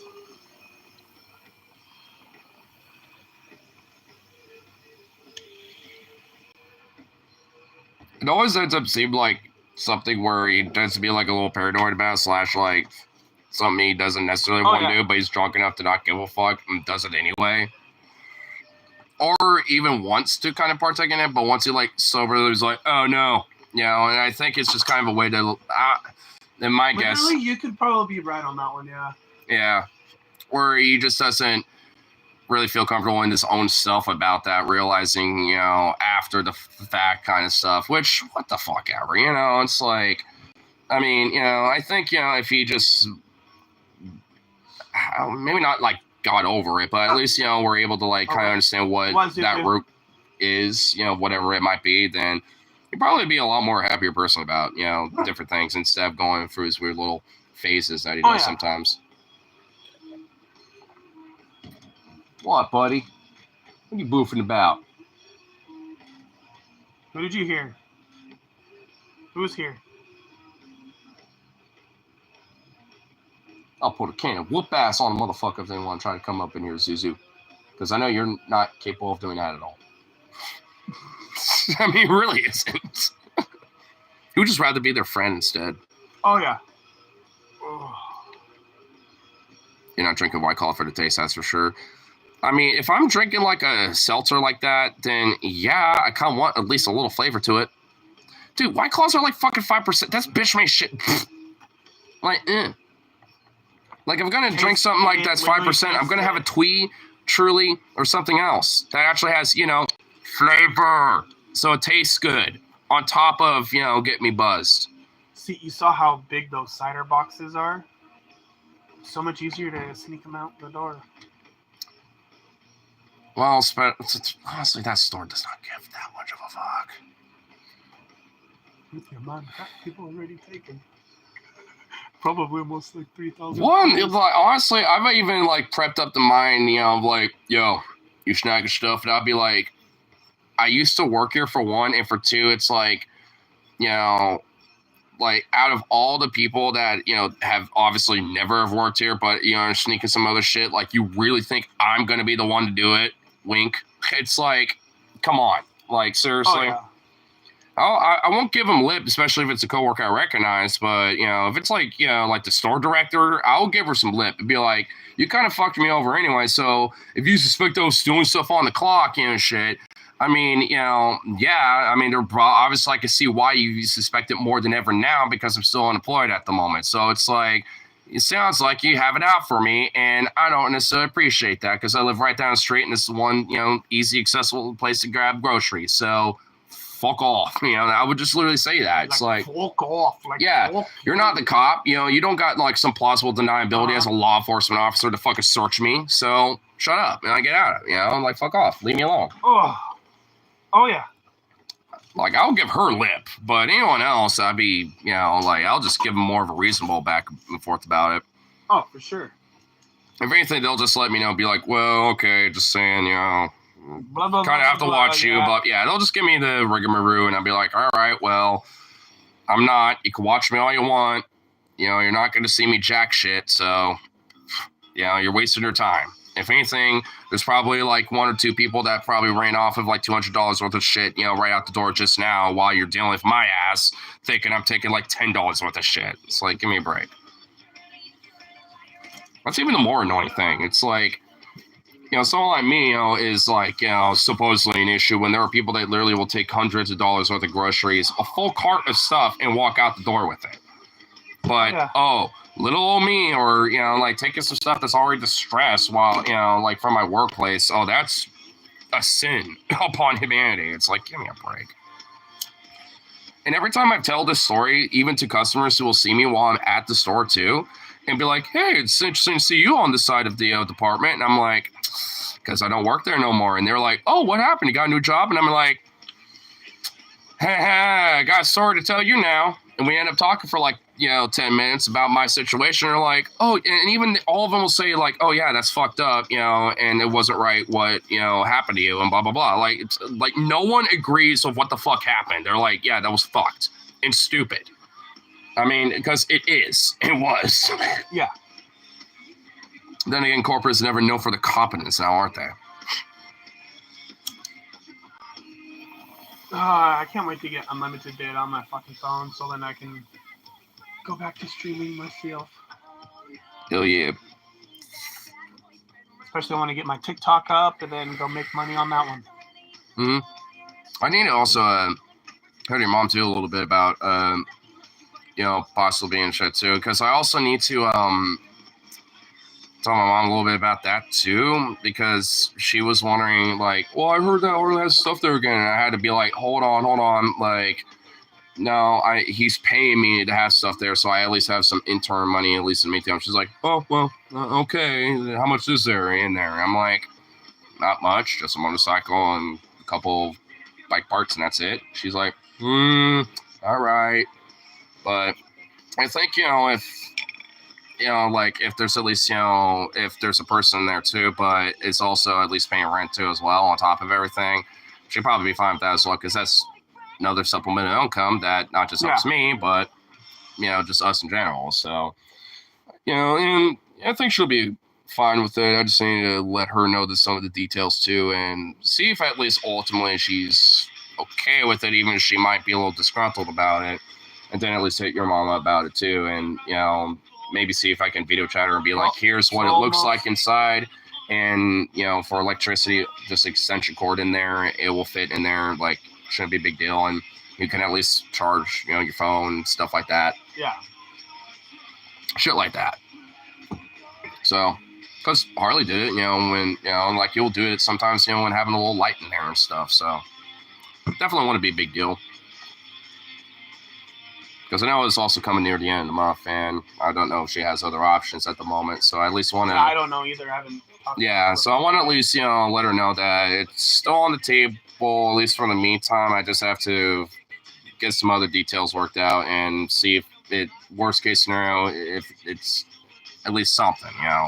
It always ends up seeming like something where he tends to be like a little paranoid about, / like something he doesn't necessarily want to do, but he's drunk enough to not give a fuck and does it anyway. Or even wants to kind of partake in it, but once he like sober, he's like, oh no. And I think it's just kind of a way to, in my guess. Really, you could probably be right on that one, yeah. Yeah. Or he just doesn't really feel comfortable in his own self about that, realizing, after the fact kind of stuff, which, what the fuck ever, it's like, I mean, I think, if he just, maybe not like got over it, but at least, we're able to like kind of understand what that root is, whatever it might be, then he'd probably be a lot more happier person about, different things instead of going through his weird little phases that he does sometimes. What, buddy? What are you boofing about? Who did you hear? Who's here? I'll put a can of whoop ass on a motherfucker if they want to try to come up in here, Zuzu. Because I know you're not capable of doing that at all. I mean, he really isn't. He would just rather be their friend instead. Oh, yeah. You're not drinking White Claw for the taste, that's for sure. I mean, if I'm drinking like a seltzer like that, then yeah, I kind of want at least a little flavor to it. Dude, White Claws are like fucking 5%. That's bitch made shit. Like, Like, if I'm gonna drink something like that's 5%, I'm gonna have a Twee, Truly, or something else that actually has, flavor. So it tastes good. On top of, get me buzzed. See, you saw how big those cider boxes are? So much easier to sneak them out the door. Well, honestly, that store does not give that much of a fuck. With your mom, people already taken. Probably almost like 3,000. Honestly, I've even like prepped up the mind, of like, yo, you snagging stuff, and I'll be like, I used to work here for one, and for two, it's like, like out of all the people that have obviously never have worked here, but sneaking some other shit, like you really think I'm gonna be the one to do it? Wink. It's like, come on, like seriously. Oh, yeah. I won't give him lip, especially if it's a coworker I recognize. But if it's like like the store director, I'll give her some lip and be like, "You kind of fucked me over anyway. So if you suspect I was stealing stuff on the clock, shit. I mean, yeah. I mean, obviously I can see why you suspect it more than ever now because I'm still unemployed at the moment. So it's like, it sounds like you have it out for me, and I don't necessarily appreciate that because I live right down the street, and this is one easy, accessible place to grab groceries. So." Fuck off. I would just literally say that. It's like fuck off. Like, yeah, fuck you're not the cop. You don't got like some plausible deniability as a law enforcement officer to fucking search me. So shut up and I get out of it. I'm like, fuck off. Leave me alone. Oh yeah. Like, I'll give her lip, but anyone else, I'd be, like, I'll just give them more of a reasonable back and forth about it. Oh, for sure. If anything, they'll just let me know, be like, well, okay, just saying, Blah, blah, kind of have to watch you, but yeah, they'll just give me the rigmarole, and I'll be like, all right, well, I'm not. You can watch me all you want. You're not going to see me jack shit, so you're wasting your time. If anything, there's probably like one or two people that probably ran off of like $200 worth of shit, right out the door just now while you're dealing with my ass, thinking I'm taking like $10 worth of shit. It's like, give me a break. That's even the more annoying thing. It's like, someone like me, is like, supposedly an issue when there are people that literally will take hundreds of dollars worth of groceries, a full cart of stuff, and walk out the door with it. But, little old me, or, like taking some stuff that's already distressed while, like from my workplace, that's a sin upon humanity. It's like, give me a break. And every time I tell this story, even to customers who will see me while I'm at the store too, and be like, hey, it's interesting to see you on the side of the department. And I'm like, because I don't work there no more. And they're like, oh, what happened? You got a new job? And I'm like, I got a story to tell you now. And we end up talking for like, 10 minutes about my situation. And they're like, oh, and even all of them will say like, oh yeah, that's fucked up, and it wasn't right what, happened to you and blah, blah, blah. Like, it's like no one agrees of what the fuck happened. They're like, yeah, that was fucked and stupid. I mean, because it is. It was. Yeah. Then again, corporates never know for the competence now, aren't they? I can't wait to get unlimited data on my fucking phone so then I can go back to streaming myself. Hell yeah. Especially when I get my TikTok up and then go make money on that one. I need to also heard your mom too a little bit about possibly being shit too, because I also need to tell my mom a little bit about that too, because she was wondering like, well, I heard that Orlando has stuff there again, and I had to be like, hold on, like, no, he's paying me to have stuff there, so I at least have some intern money at least to make them. She's like, oh well, okay, how much is there in there? I'm like, not much, just a motorcycle and a couple bike parts, and that's it. She's like, all right. But I think, if, like if there's at least, if there's a person there too, but it's also at least paying rent too as well on top of everything, she'd probably be fine with that as well, because that's another supplemental income that not just helps me, but, just us in general. So, and I think she'll be fine with it. I just need to let her know some of the details too, and see if at least ultimately she's okay with it, even if she might be a little disgruntled about it. And then at least hit your mama about it too, and maybe see if I can video chat her and be like, Oh, here's what it almost. looks like inside. And, you know, for electricity, just extension cord in there, it will fit in there. Like, shouldn't be a big deal. And you can at least charge, you know, your phone, stuff like that. Yeah. Shit like that. So, because Harley did it, you know, when, you know, like you'll do it sometimes, you know, when having a little light in there and stuff. So, definitely want to be a big deal. Because I know it's also coming near the end of the month, and I don't know if she has other options at the moment. So, I at least want to. I don't know either. I haven't. Yeah, so I want to at least, you know, let her know that it's still on the table, at least for the meantime. I just have to get some other details worked out and see if it, worst case scenario, if it's at least something, you know.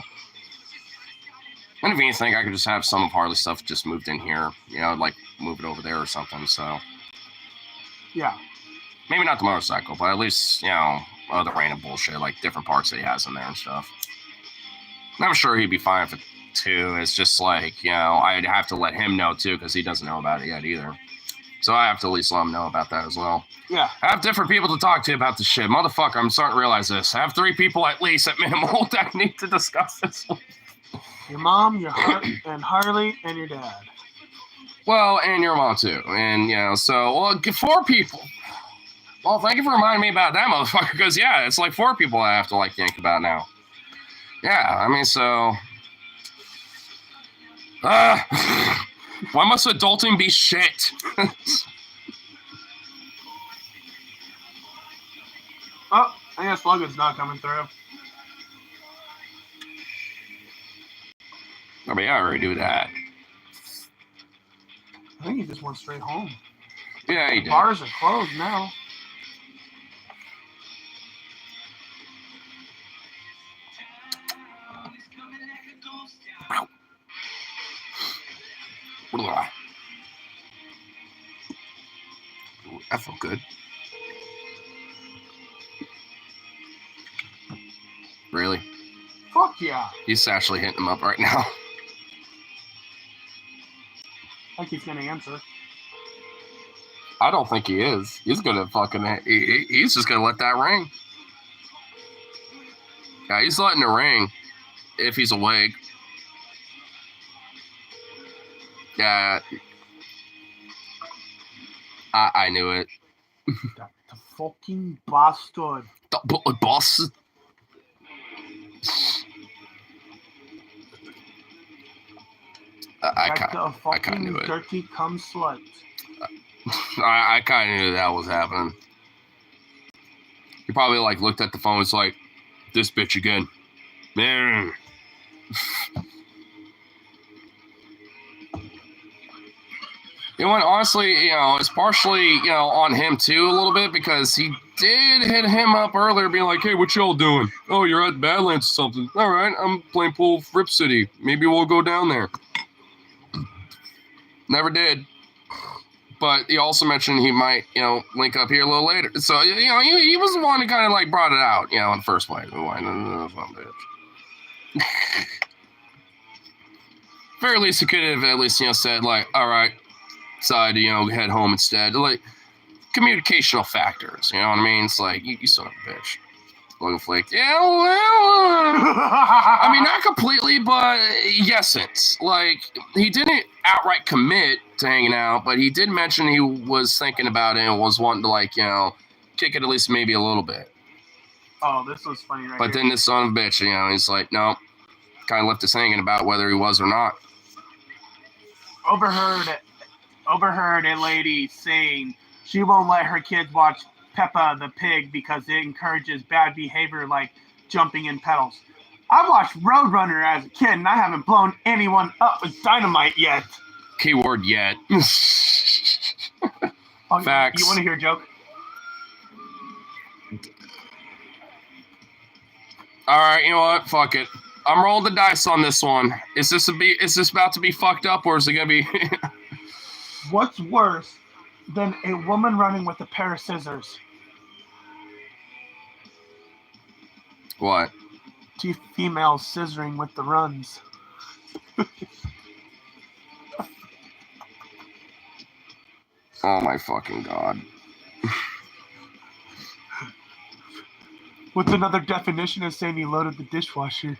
And if anything, I could just have some of Harley's stuff just moved in here, you know, like move it over there or something. So Yeah. maybe not the motorcycle, but at least, you know, other random bullshit, like different parts that he has in there and stuff. And I'm sure he'd be fine with it too. It's just like, you know, I'd have to let him know too, because he doesn't know about it yet either. So I have to at least let him know about that as well. Yeah. I have different people to talk to about this shit. Motherfucker, I'm starting to realize this. I have 3 people at least at minimal that I need to discuss this with. Your mom, your and Harley, and your dad. Well, and your mom too. And, you know, so, well, 4 people. Well, thank you for reminding me about that, motherfucker, because, yeah, it's like 4 people I have to, like, think about now. Yeah, I mean, so... why must adulting be shit? Oh, I guess Logan's not coming through. I mean, I already do that. I think he just went straight home. Yeah, he did. Bars are closed now. Ooh, that felt good. Really? Fuck yeah. He's actually hitting him up right now. Like he's gonna answer. I don't think he is. He's gonna fucking. He's just gonna let that ring. Yeah, he's letting it ring if he's awake. Yeah, I knew it. The fucking bastard. The boss. I kinda knew it. Dirty cum slut. I kind of knew that was happening. He probably like looked at the phone. It's like, this bitch again, man. You know, and honestly, you know, it's partially, you know, on him too a little bit, because he did hit him up earlier, being like, "Hey, what y'all doing? Oh, you're at Badlands or something. All right, I'm playing pool with Rip City. Maybe we'll go down there." Never did. But he also mentioned he might, you know, link up here a little later. So, you know, he was the one who kind of like brought it out, you know, in the first place. Very least he could have at least, you know, said like, all right, decide to, you know, head home instead. Like, communicational factors, you know what I mean? It's like, you son of a bitch. Logan Flake. Yeah, well, I mean, not completely, but yes, it's like he didn't outright commit to hanging out, but he did mention he was thinking about it and was wanting to, like, you know, kick it at least maybe a little bit. Oh, this was funny right But here. then this son of a bitch, you know, he's like, no, kind of left us hanging about whether he was or not. Overheard a lady saying she won't let her kids watch Peppa the Pig because it encourages bad behavior like jumping in pedals. I watched Roadrunner as a kid and I haven't blown anyone up with dynamite yet. Keyword yet. Oh, Facts. You want to hear a joke? All right, you know what? Fuck it. I'm rolling the dice on this one. Is this about to be fucked up, or is it gonna be? What's worse than a woman running with a pair of scissors? What? 2 females scissoring with the runs. Oh my fucking god. What's another definition of saying you loaded the dishwasher?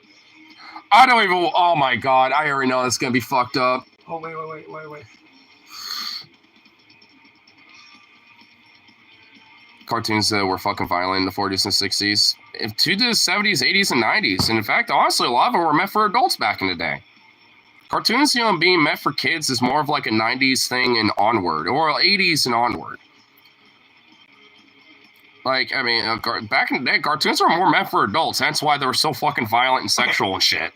I don't even. Oh my god! I already know it's gonna be fucked up. Oh, wait. Cartoons that were fucking violent in the 40s and 60s, to the 70s, 80s, and 90s. And in fact, honestly, a lot of them were meant for adults back in the day. Cartoons, being meant for kids is more of like a 90s thing and onward, or 80s and onward. Like, I mean, back in the day, cartoons were more meant for adults. That's why they were so fucking violent and sexual and shit.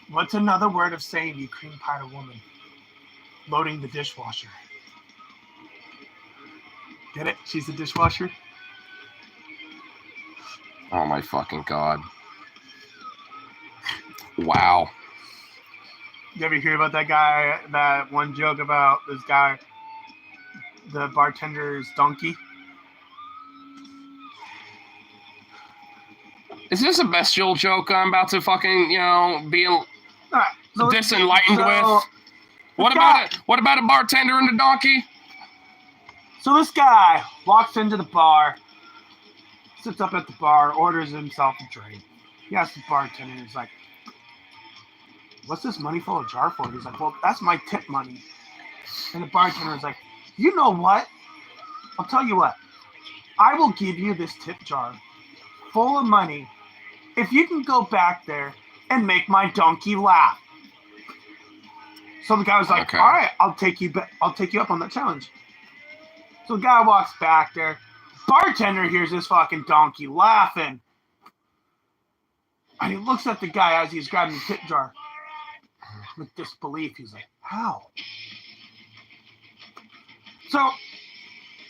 What's another word of saying you cream pied a woman? Loading the dishwasher. Get it? She's the dishwasher. Oh my fucking god. Wow. You ever hear about that guy, that one joke about this guy, the bartender's donkey? Is this a bestial joke I'm about to fucking, be Alright, so disenlightened so with? What about a bartender and a donkey? So this guy walks into the bar, sits up at the bar, orders himself a drink. He asks the bartender, he's like, "What's this money full of jar for?" He's like, "Well, that's my tip money." And the bartender is like, "You know what? I'll tell you what. I will give you this tip jar full of money if you can go back there and make my donkey laugh." So the guy was like, Okay. "All right, I'll take you up on that challenge." So the guy walks back there. Bartender hears this fucking donkey laughing. And he looks at the guy as he's grabbing the tip jar with disbelief. He's like, "How?" So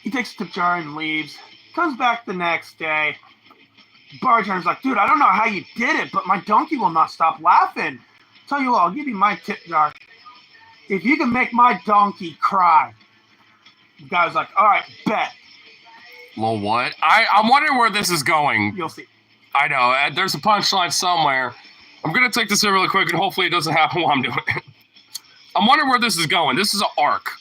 he takes the tip jar and leaves. Comes back the next day. The bartender's like, "Dude, I don't know how you did it, but my donkey will not stop laughing. Tell you what, I'll give you my tip jar if you can make my donkey cry." The guy's like, "All right, bet." Well, what? I'm wondering where this is going. You'll see. I know. There's a punchline somewhere. I'm going to take this in really quick, and hopefully it doesn't happen while I'm doing it. I'm wondering where this is going. This is an arc.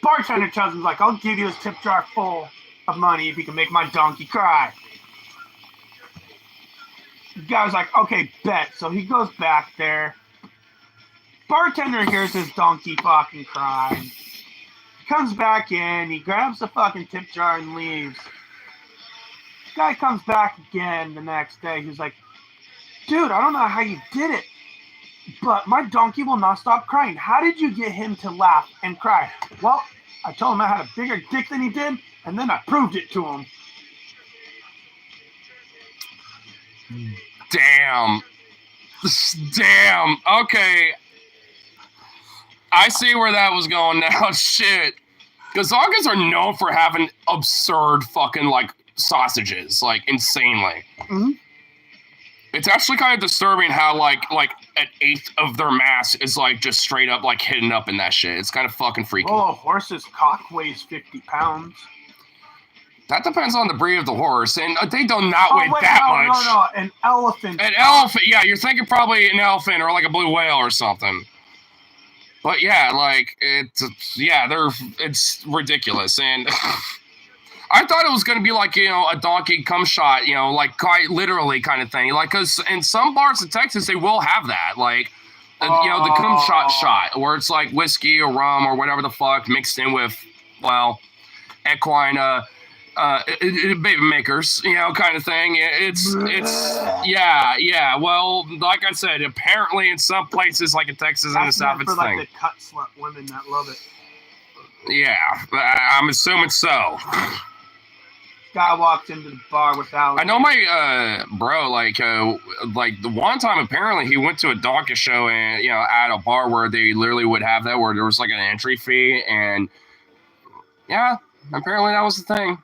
Bartender tells him, like, "I'll give you this tip jar full of money if you can make my donkey cry." The guy's like, "Okay, bet." So he goes back there. Bartender hears his donkey fucking crying. Comes back in, he grabs the fucking tip jar and leaves. Guy comes back again the next day. He's like, "Dude, I don't know how you did it, but my donkey will not stop crying. How did you get him to laugh and cry?" "Well, I told him I had a bigger dick than he did, and then I proved it to him." Damn. Damn. Okay. I see where that was going now. Shit. Gazongas are known for having absurd fucking, like, sausages. Like, insanely. Mhm. It's actually kind of disturbing how, like an eighth of their mass is, like, just straight up, like, hidden up in that shit. It's kind of fucking freaky. Well, a horse's cock weighs 50 pounds. That depends on the breed of the horse, and they do not weigh that much. No, an elephant. An elephant, yeah, you're thinking probably an elephant or like a blue whale or something. But yeah, like it's ridiculous, and I thought it was gonna be like a donkey cum shot, like quite literally kind of thing, like because in some bars in Texas they will have that, like the cum shot where it's like whiskey or rum or whatever the fuck mixed in with equine baby makers, kind of thing. It's yeah. Well, like I said, apparently in some places, like in Texas and the South, it's for a thing. Like the cut slut women that love it. Yeah, I'm assuming so. Guy walked into the bar without. I know my bro, like the one time apparently he went to a donkey show and at a bar where they literally would have that where there was like an entry fee, and yeah, apparently that was the thing.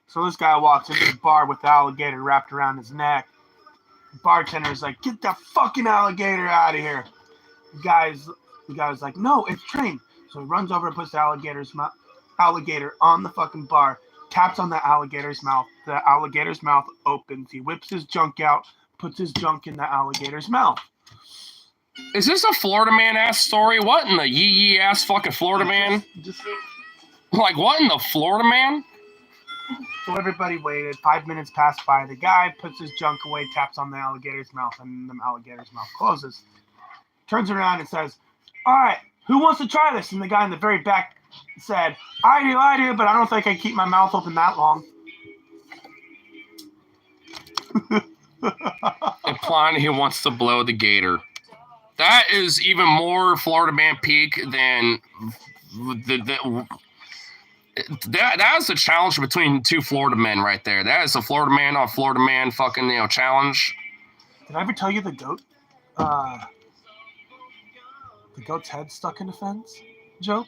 So this guy walks into the bar with the alligator wrapped around his neck. The bartender's like, "Get the fucking alligator out of here." The guy's like, "No, it's trained." So he runs over and puts the alligator on the fucking bar, taps on the alligator's mouth. The alligator's mouth opens. He whips his junk out, puts his junk in the alligator's mouth. Is this a Florida man ass story? What in the yee ass fucking Florida man? Just Like what in the Florida man? So everybody waited. 5 minutes passed by. The guy puts his junk away, taps on the alligator's mouth, and the alligator's mouth closes. Turns around and says, "All right, who wants to try this?" And the guy in the very back said, I do, but I don't think I can keep my mouth open that long." Implying he wants to blow the gator. That is even more Florida Man peak than that is the challenge between two Florida men right there. That is the Florida Man on Florida Man fucking challenge. Did I ever tell you the goat's head stuck in the fence joke?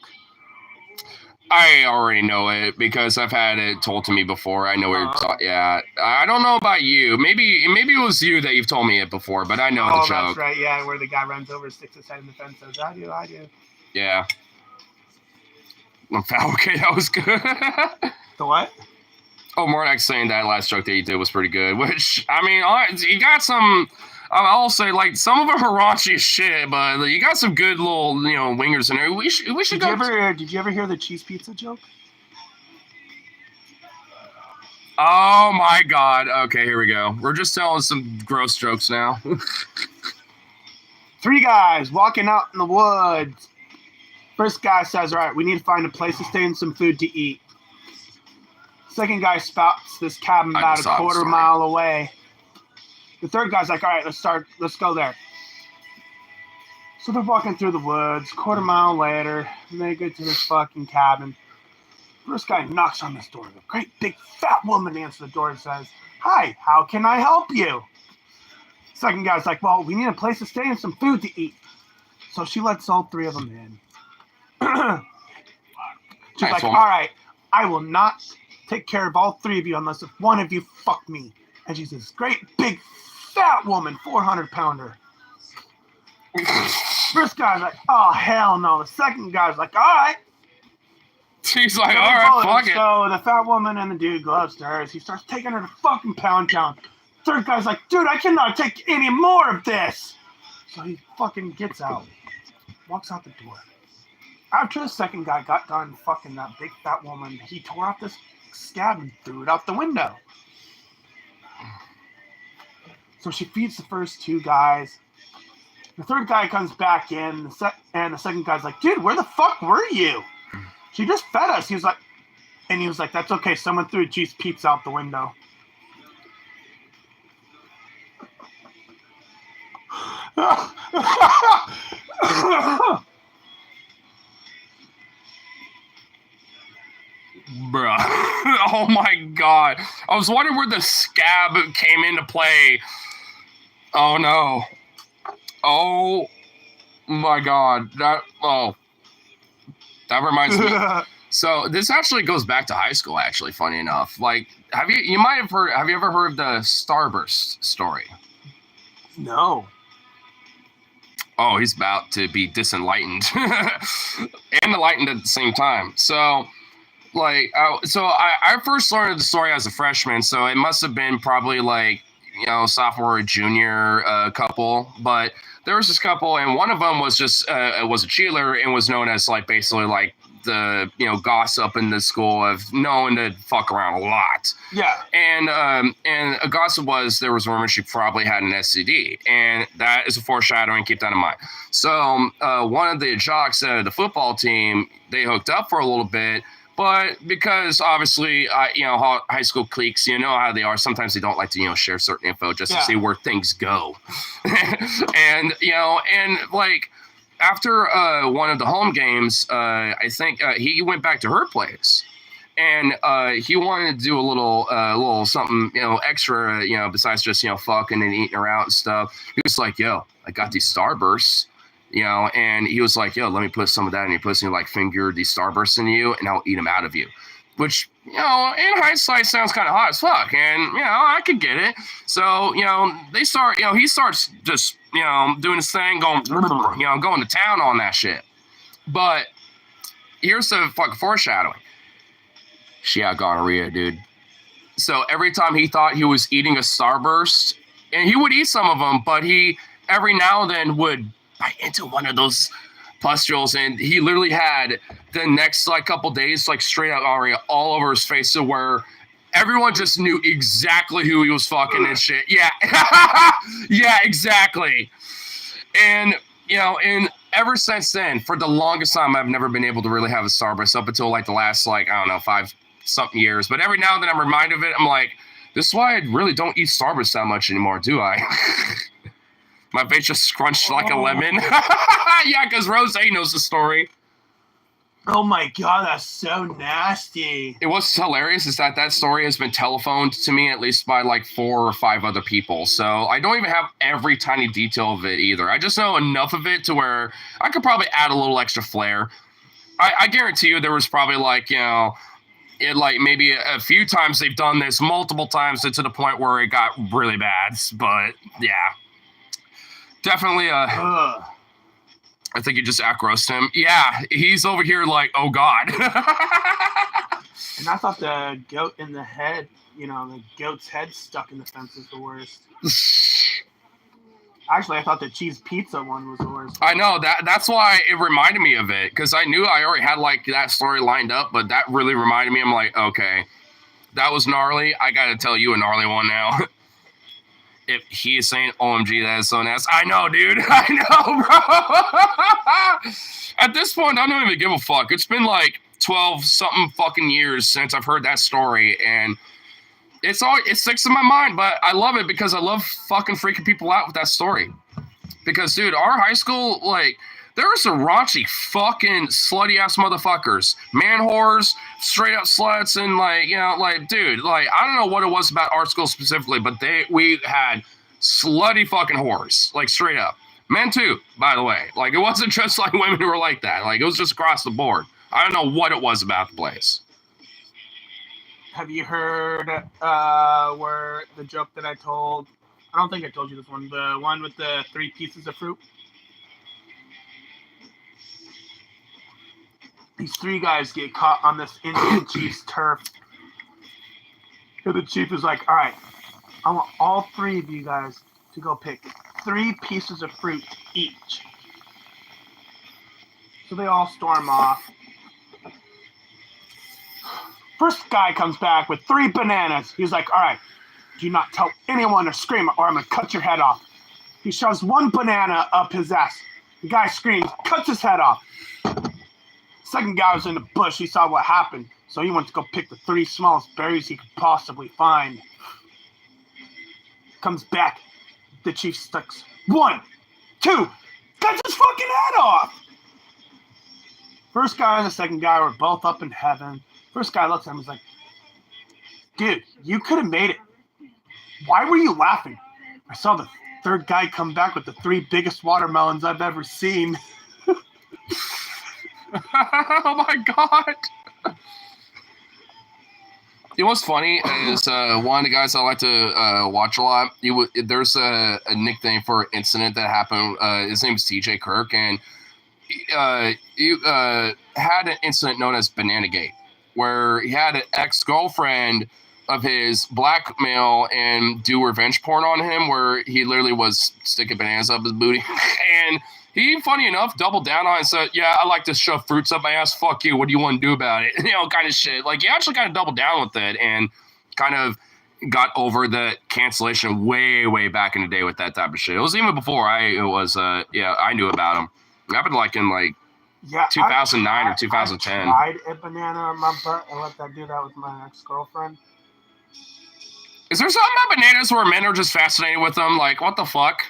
I already know it because I've had it told to me before. I know where you're talking. Yeah, I don't know about you. Maybe it was you that you've told me it before, but I know the joke. Oh, that's right. Yeah, where the guy runs over, sticks his head in the fence, says, I do. Yeah. Okay, that was good. The what? Oh, Mornak saying that last joke that you did was pretty good. Which, I mean, you got some. I'll say, like, some of them are raunchy as shit, but you got some good little, wingers in there. We should go. Did you ever hear the cheese pizza joke? Oh my God. Okay, here we go. We're just telling some gross jokes now. 3 guys walking out in the woods. First guy says, "All right, we need to find a place to stay and some food to eat." Second guy spots this cabin about a quarter mile away. The third guy's like, "All right, let's go there." So they're walking through the woods, quarter mile later, and they get to this fucking cabin. First guy knocks on this door. The great big fat woman answers the door and says, "Hi, how can I help you?" Second guy's like, "Well, we need a place to stay and some food to eat." So she lets all 3 of them in. She's like, "All right, I will not take care of all 3 of you unless if one of you fuck me." And she's this great big fat woman, 400-pounder. First guy's like, "Oh, hell no." The second guy's like, "All right." She's like, "All right, fuck it." So the fat woman and the dude go upstairs. He starts taking her to fucking Pound Town. Third guy's like, "Dude, I cannot take any more of this." So he fucking gets out, walks out the door. After the second guy got done fucking that big fat woman, he tore off this scab and threw it out the window. So she feeds the first 2 guys. The third guy comes back in, and the second guy's like, "Dude, where the fuck were you? She just fed us." He was like, "That's okay. Someone threw cheese pizza out the window." Bruh. Oh my God. I was wondering where the scab came into play. Oh no. Oh my God. That reminds me. So this actually goes back to high school, actually, funny enough. Like, have you ever heard of the Starburst story? No. Oh, he's about to be disenlightened and enlightened at the same time. So, like, I first learned the story as a freshman, so it must have been probably like, sophomore or junior couple. But there was this couple, and one of them was just was a cheerleader and was known as like basically like the gossip in the school of known to fuck around a lot. Yeah. And a gossip was there was a rumor she probably had an STD, and that is a foreshadowing. Keep that in mind. So one of the jocks the football team, they hooked up for a little bit. But because obviously, high school cliques, you know how they are. Sometimes they don't like to, share certain info just to see where things go. and like after one of the home games, I think he went back to her place, and he wanted to do a little something, extra, besides just fucking and eating her out and stuff. He was like, "Yo, I got these Starbursts." And he was like, "Yo, let me put some of that in your pussy, like finger these Starbursts in you, and I'll eat them out of you." Which, in hindsight sounds kind of hot as fuck. And, I could get it. So, they start, he starts just, doing his thing, going to town on that shit. But here's the fucking foreshadowing. She had gonorrhea, dude. So every time he thought he was eating a Starburst, and he would eat some of them, but he every now and then would bite into one of those pustules, and he literally had the next couple days straight out gonorrhea all over his face, to where Everyone just knew exactly who he was fucking and shit. Yeah. Yeah, exactly. And, and ever since then, for the longest time, I've never been able to really have a Starburst up until like the last, like, I don't know, 5-something years. But every now and then I'm reminded of it. I'm like, this is why I really don't eat Starburst that much anymore, do I? My face just scrunched like a lemon. Yeah, because Rose knows the story. Oh my god, that's so nasty. What's hilarious is that story has been telephoned to me at least by like 4 or 5 other people. So I don't even have every tiny detail of it either. I just know enough of it to where I could probably add a little extra flair. I guarantee you there was probably like, maybe a few times they've done this multiple times to the point where it got really bad. But yeah, definitely. I think you just outgrossed him. Yeah, he's over here like, oh God. And I thought the goat in the head, the goat's head stuck in the fence is the worst. Actually, I thought the cheese pizza one was the worst. I know, that's why it reminded me of it, because I knew I already had like that story lined up, but that really reminded me. I'm like, okay, that was gnarly. I got to tell you a gnarly one now. If he is saying OMG, that is so nasty. I know, dude. I know, bro. At this point, I don't even give a fuck. It's been like 12-something fucking years since I've heard that story, and it sticks in my mind, but I love it because I love fucking freaking people out with that story. Because, dude, our high school, like, there were some raunchy fucking slutty-ass motherfuckers. Man whores, straight-up sluts, and, dude, I don't know what it was about our school specifically, but we had slutty fucking whores, like, straight up. Men, too, by the way. Like, it wasn't just, like, women who were like that. Like, it was just across the board. I don't know what it was about the place. Have you heard where the joke that I told? I don't think I told you this one. The one with the 3 pieces of fruit. These 3 guys get caught on this Indian chief's turf. And the chief is like, all right, I want all 3 of you guys to go pick 3 pieces of fruit each. So they all storm off. First guy comes back with 3 bananas. He's like, all right, do not tell anyone or scream or I'm going to cut your head off. He shoves 1 banana up his ass. The guy screams, cuts his head off. Second guy was in the bush. He saw what happened. So he went to go pick the 3 smallest berries he could possibly find. Comes back. The chief sticks 1, 2, cuts his fucking head off. First guy and the second guy were both up in heaven. First guy looks at him and is like, dude, you could have made it. Why were you laughing? I saw the third guy come back with the 3 biggest watermelons I've ever seen. Oh my God. You know what's funny is one of the guys I like to watch a lot. There's a nickname for an incident that happened. His name is TJ Kirk, and he had an incident known as Banana Gate, where he had an ex-girlfriend of his blackmail and do revenge porn on him, where he literally was sticking bananas up his booty. And he, funny enough, doubled down on it and said, yeah, I like to shove fruits up my ass. Fuck you. What do you want to do about it? Kind of shit. Like, he actually kind of doubled down with it and kind of got over the cancellation way, way back in the day with that type of shit. It was even before I knew about him. It happened like in 2009 or 2010. I tried a banana on my butt and let that do that with my ex-girlfriend. Is there something about bananas where men are just fascinated with them? Like, what the fuck?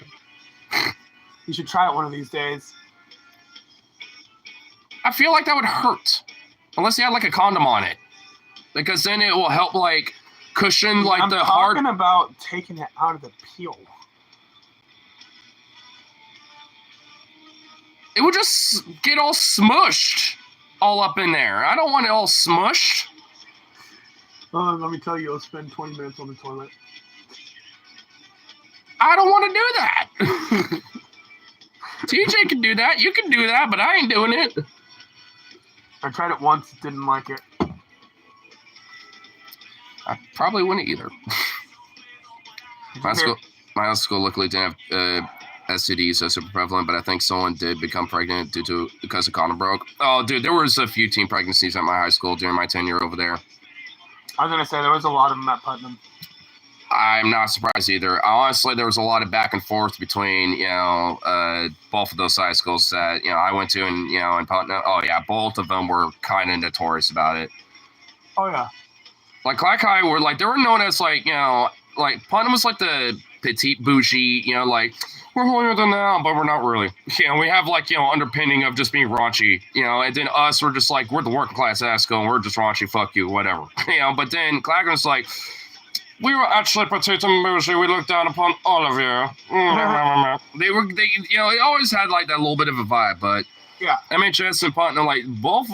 You should try it one of these days. I feel like that would hurt. Unless you had like a condom on it. Because then it will help like cushion like the hard... I'm talking about taking it out of the peel. It would just get all smushed all up in there. I don't want it all smushed. Let me tell you, you'll spend 20 minutes on the toilet. I don't want to do that. TJ can do that. You can do that, but I ain't doing it. I tried it once, didn't like it. I probably wouldn't either. My high school luckily didn't have STDs so super prevalent, but I think someone did become pregnant because the condom broke. Oh, dude, there was a few teen pregnancies at my high school during my tenure over there. I was gonna say there was a lot of them at Putnam. I'm not surprised either. Honestly, there was a lot of back and forth between, both of those high schools that, I went to and, in Putnam. Oh, yeah, both of them were kind of notorious about it. Oh, yeah. Like, Clack High were, like, they were known as, like, like, Putnam was, like, the petite bougie, like, we're holier than thou, but we're not really. We have, like, underpinning of just being raunchy, and then us, we're just, like, we're the working class ass school, and we're just raunchy, fuck you, whatever. But then Clack was like, we were actually petite and bougie. We looked down upon all of you. They always had like that little bit of a vibe, but yeah, MHS and Putnam, like both,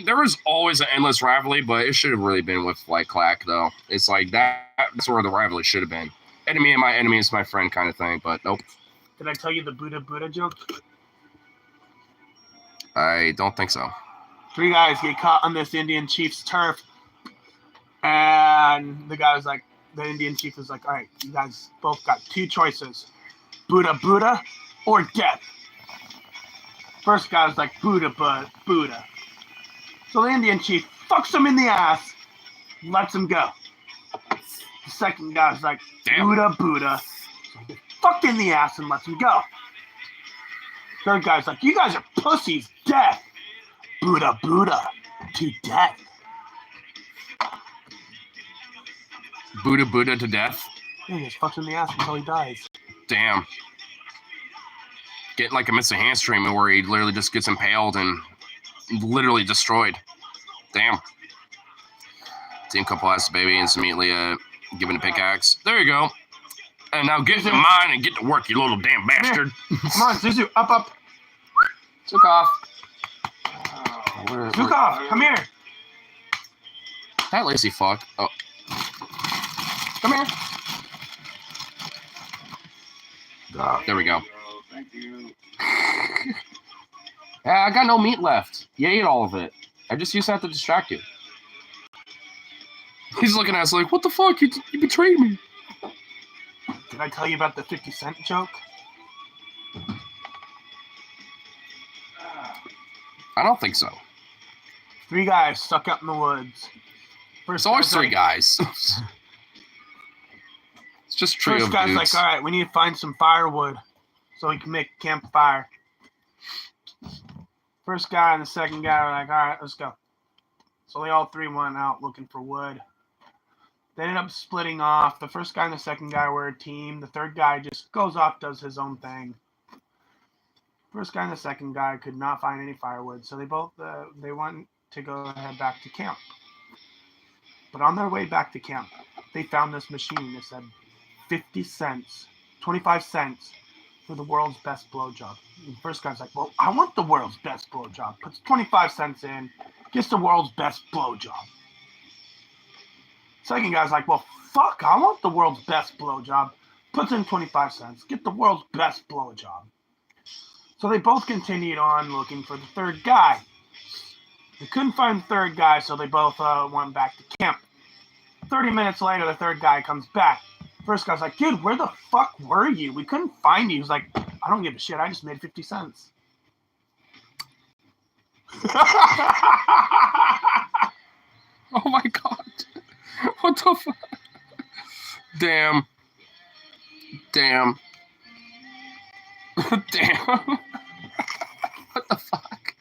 there was always an endless rivalry, but it should have really been with like Clack though. It's like that's where the rivalry should have been. Enemy of my enemy is my friend kind of thing, but nope. Did I tell you the Buddha joke? I don't think so. 3 guys get caught on this Indian chief's turf, and the Indian chief was like, all right, you guys both got 2 choices, Buddha, or death. First guy was like, Buddha. So the Indian chief fucks him in the ass, lets him go. The second guy was like, damn. Buddha. So he gets fucked in the ass and lets him go. Third guy's like, you guys are pussies, death. Buddha, to death. Buddha to death. Yeah, he gets fucked in the ass until he dies. Damn. Getting like a missing hamstring where he literally just gets impaled and literally destroyed. Damn. Team couple has the baby and immediately given a pickaxe. There you go. And now get to mine and get to work, you little damn bastard. Come on, Zuzu, up. Took off. Zukov, come here. That lazy fuck. Oh. Come here. There we go. Thank you. I got no meat left. You ate all of it. I just used that to distract you. He's looking at us like, what the fuck? You betrayed me. Did I tell you about the 50 Cent joke? I don't think so. 3 guys stuck up in the woods. There's always 3 guys. It's just trio First of guy's dudes. like, all right, we need to find some firewood so we can make a campfire. First guy and the second guy are like, all right, let's go. So they all 3 went out looking for wood. They ended up splitting off. The first guy and the second guy were a team. The third guy just goes off, does his own thing. First guy and the second guy could not find any firewood, so they both they went to go head back to camp. But on their way back to camp, they found this machine that said 50 cents, 25 cents for the world's best blowjob. And the first guy's like, well, I want the world's best blowjob. Puts 25 cents in, gets the world's best blowjob. Second guy's like, well, fuck, I want the world's best blowjob. Puts in 25 cents, get the world's best blowjob. So they both continued on looking for the third guy. They couldn't find the third guy, so they both went back to camp. 30 minutes later, the third guy comes back. First guy's like, dude, where the fuck were you? We couldn't find you. He's like, I don't give a shit. I just made 50 cents. Oh my god. What the fuck? Damn. Damn. What the fuck?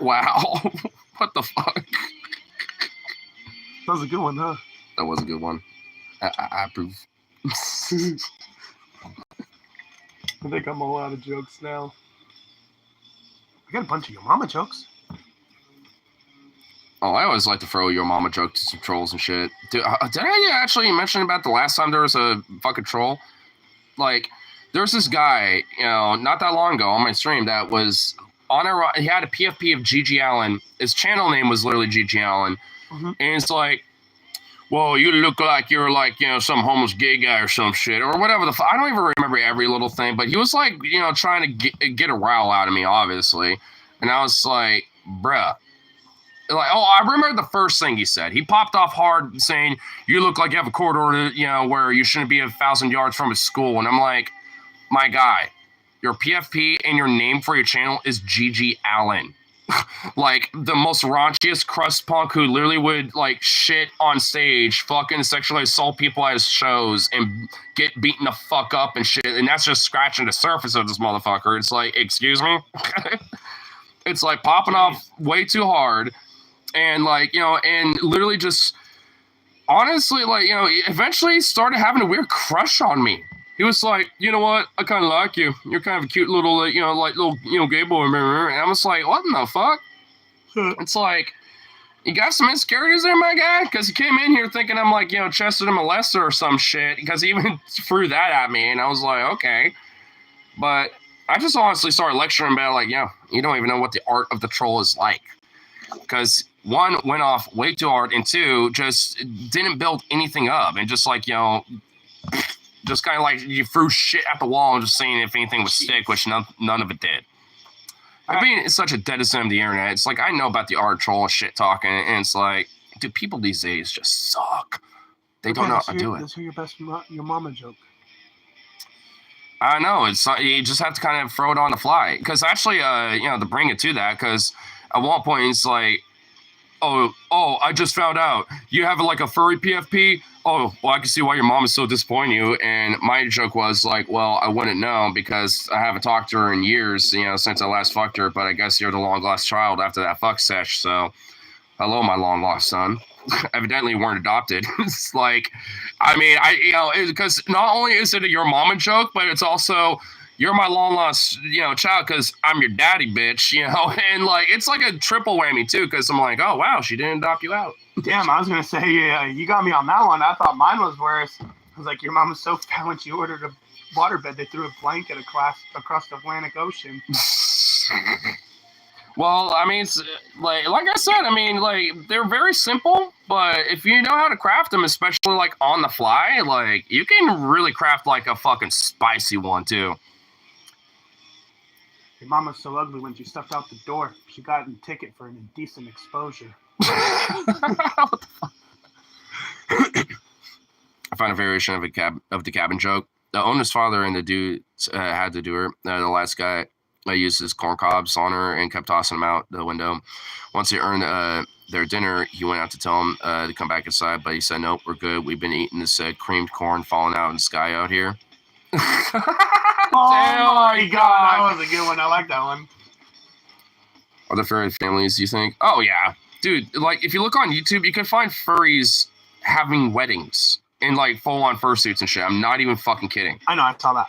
Wow. What the fuck? That was a good one, huh? That was a good one. I approve. I think I'm all out of jokes now. I got a bunch of your mama jokes. Oh, I always like to throw your mama joke to some trolls and shit. Did I actually mention about the last time there was a fucking troll? Like, there was this guy, not that long ago on my stream that was on he had a PFP of GG Allen. His channel name was literally GG Allen. Mm-hmm. And it's like, well, you look like you're like, some homeless gay guy or some shit or whatever the fuck. I don't even remember every little thing, but he was like, trying to get a rile out of me, obviously. And I was like, bruh. Like, oh, I remember the first thing he said. He popped off hard saying, you look like you have a corridor, where you shouldn't be 1,000 yards from a school. And I'm like, my guy, your PFP and your name for your channel is GG Allen. Like the most raunchiest crust punk who literally would like shit on stage, fucking sexually assault people at his shows and get beaten the fuck up and shit. And that's just scratching the surface of this motherfucker. It's like, excuse me? It's like popping off way too hard. And like, you know, and literally just honestly, like, you know, eventually started having a weird crush on me. He was like, you know what? I kind of like you. You're kind of a cute little, you know, like little, you know, gay boy. And I was like, what in the fuck? It's like, you got some insecurities there, my guy? Because he came in here thinking I'm like, you know, Chester and molester or some shit. Because he even threw that at me. And I was like, okay. But I just honestly started lecturing about like, yeah, you don't even know what the art of the troll is like. Because one, went off way too hard. And two, just didn't build anything up. And just like, you know... just kind of like you threw shit at the wall and just seeing if anything would stick, which none of it did. I mean, it's such a deadison of the internet. It's like, I know about the art troll and shit talking, and it's like, dude, people these days just suck. They don't know how to do it. Let's hear your mama joke. I know. It's you just have to kind of throw it on the fly. Because actually, you know, to bring it to that, because at one point it's like, oh, I just found out you have like a furry PFP. Oh, well, I can see why your mom is so disappointed in you. And my joke was like, well, I wouldn't know because I haven't talked to her in years, you know, since I last fucked her. But I guess you're the long lost child after that fuck sesh. So, hello, my long lost son. Evidently, you weren't adopted. It's like, I mean, you know, because not only is it a your mama joke, but it's also you're my long lost, you know, child because I'm your daddy, bitch. You know, and like it's like a triple whammy too because I'm like, oh wow, she didn't adopt you out. Damn, I was gonna say, yeah, you got me on that one. I thought mine was worse. I was like, your mom was so fat when she ordered a waterbed, they threw a blanket across the Atlantic Ocean. Well, I mean, it's like I said, I mean, like they're very simple, but if you know how to craft them, especially like on the fly, like you can really craft like a fucking spicy one too. Your mom was so ugly when she stepped out the door. She got a ticket for an indecent exposure. I found a variation of the cabin joke. The owner's father and the dude had to do her. The last guy used his corn cobs on her and kept tossing them out the window. Once they earned their dinner, he went out to tell him to come back inside, but he said, nope, we're good. We've been eating this creamed corn falling out in the sky out here. Oh my god, that was a good one. I like that one. Are there furry families, you think? Oh, yeah. Dude, like, if you look on YouTube, you can find furries having weddings in, like, full-on fursuits and shit. I'm not even fucking kidding. I know, I saw that.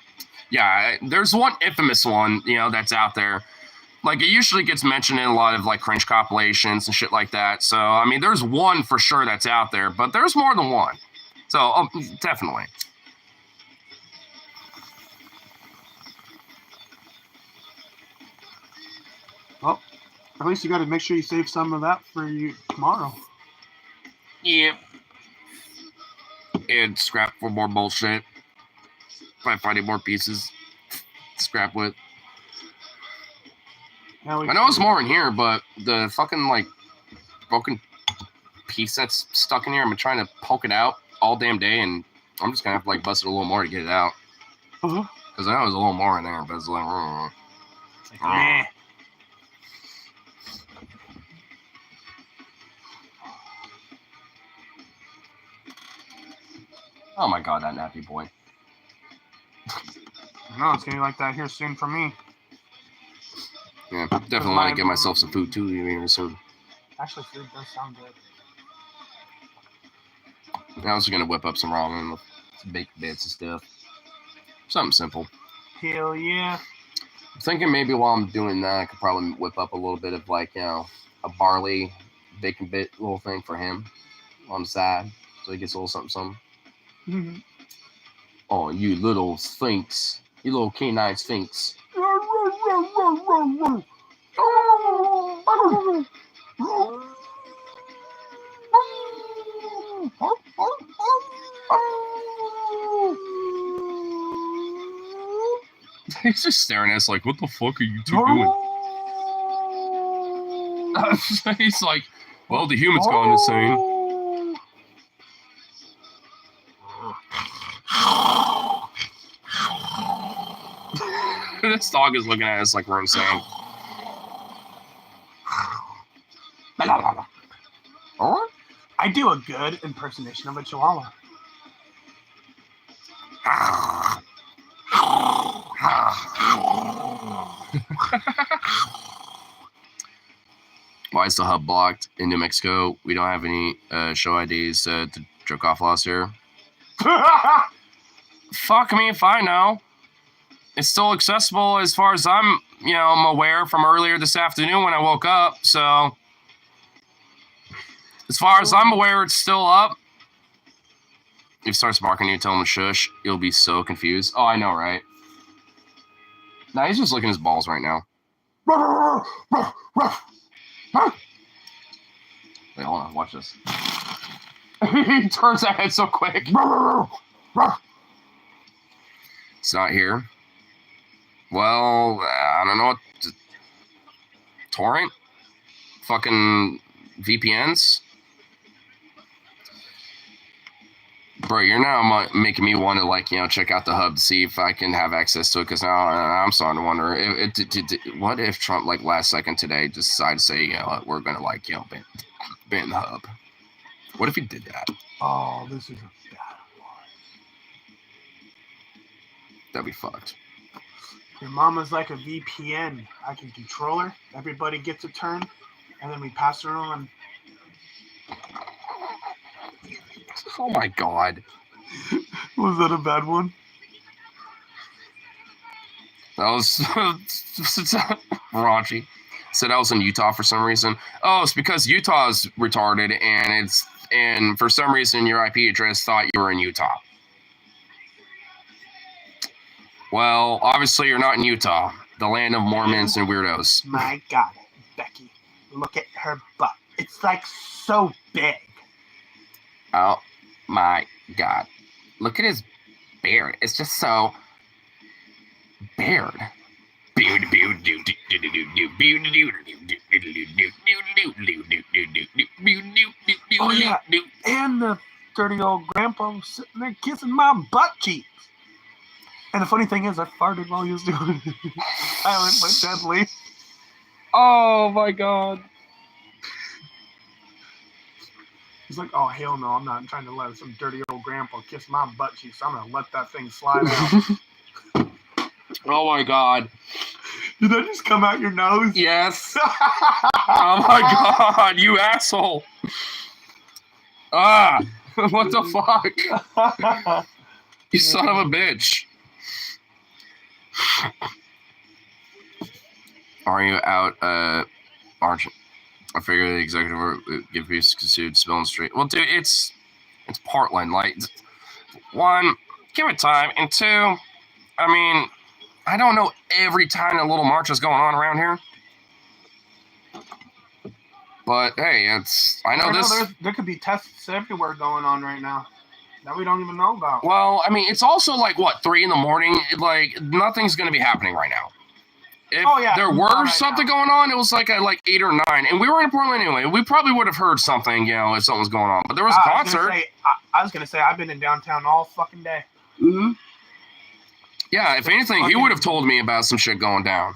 Yeah, there's one infamous one, you know, that's out there. Like, it usually gets mentioned in a lot of, like, cringe compilations and shit like that. So, I mean, there's one for sure that's out there, but there's more than one. So, definitely. Well, at least you got to make sure you save some of that for you tomorrow. Yep. And scrap for more bullshit. By finding more pieces to scrap with. I know it's more in here, but the fucking, like, broken piece that's stuck in here, I've been trying to poke it out all damn day, and I'm just gonna have to, like, bust it a little more to get it out. Uh-huh. Because I know there's a little more in there, but it's like, meh. Oh my god, that nappy boy. No, it's gonna be like that here soon for me. Yeah, definitely want to get myself some food too here soon. Actually, food does sound good. I was gonna whip up some ramen with some baked bits and stuff. Something simple. Hell yeah. I'm thinking maybe while I'm doing that, I could probably whip up a little bit of, like, you know, a barley bacon bit little thing for him on the side, so he gets a little something. Mm-hmm. Oh, you little sphinx. You little canine sphinx. He's just staring at us like, what the fuck are you two doing? He's like, well, the human's gone insane. This dog is looking at us like we're insane. Or? I do a good impersonation of a chihuahua. Why is the hub blocked in New Mexico? We don't have any show IDs to jerk off laws here. Fuck me if I know. It's still accessible as far as I'm aware from earlier this afternoon when I woke up. So as far as I'm aware, it's still up. If he starts barking, you tell him to shush. You'll be so confused. Oh, I know, right? Nah, he's just looking at his balls right now. Wait, hold on. Watch this. He turns that head so quick. It's not here. Well, I don't know what. Torrent? Fucking VPNs? Bro, you're now making me want to, check out the hub to see if I can have access to it, because now I'm starting to wonder, what if Trump, last second today, decided to say, we're going to, ban the hub? What if he did that? Oh, this is a bad one. That'd be fucked. Your mama's like a VPN. I can control her. Everybody gets a turn, and then we pass her on. Oh my god. Was that a bad one? That was raunchy. Said I was in Utah for some reason. Oh, it's because Utah's retarded, and for some reason your IP address thought you were in Utah. Well, obviously you're not in Utah, the land of Mormons and weirdos. My God, Becky, look at her butt. It's so big. Oh my God. Look at his beard. It's just so bared. Oh yeah, and the dirty old grandpa was sitting there kissing my butt cheeks. And the funny thing is, I farted while he was doing it. Silent but deadly. Oh my God. He's like, oh, hell no, I'm not trying to let some dirty old grandpa kiss my butt cheeks. I'm going to let that thing slide out. Oh my God. Did that just come out your nose? Yes. Oh my God, you asshole. Ah, what the fuck? You son of a bitch. Are you out, Arch? I figure the executive would give peace considered spilling street. Well, dude, it's Portland. One, give it time, and two, I mean, I don't know every tiny little march is going on around here, but hey, I know this. There could be tests everywhere going on right now that we don't even know about. Well, I mean, it's also 3 a.m. Nothing's going to be happening right now. If there were something going on, it was at 8 or 9, and we were in Portland anyway. We probably would have heard something, if something was going on. But there was a concert. I was gonna say I've been in downtown all fucking day. Mm-hmm. Yeah, if anything, he would have told me about some shit going down.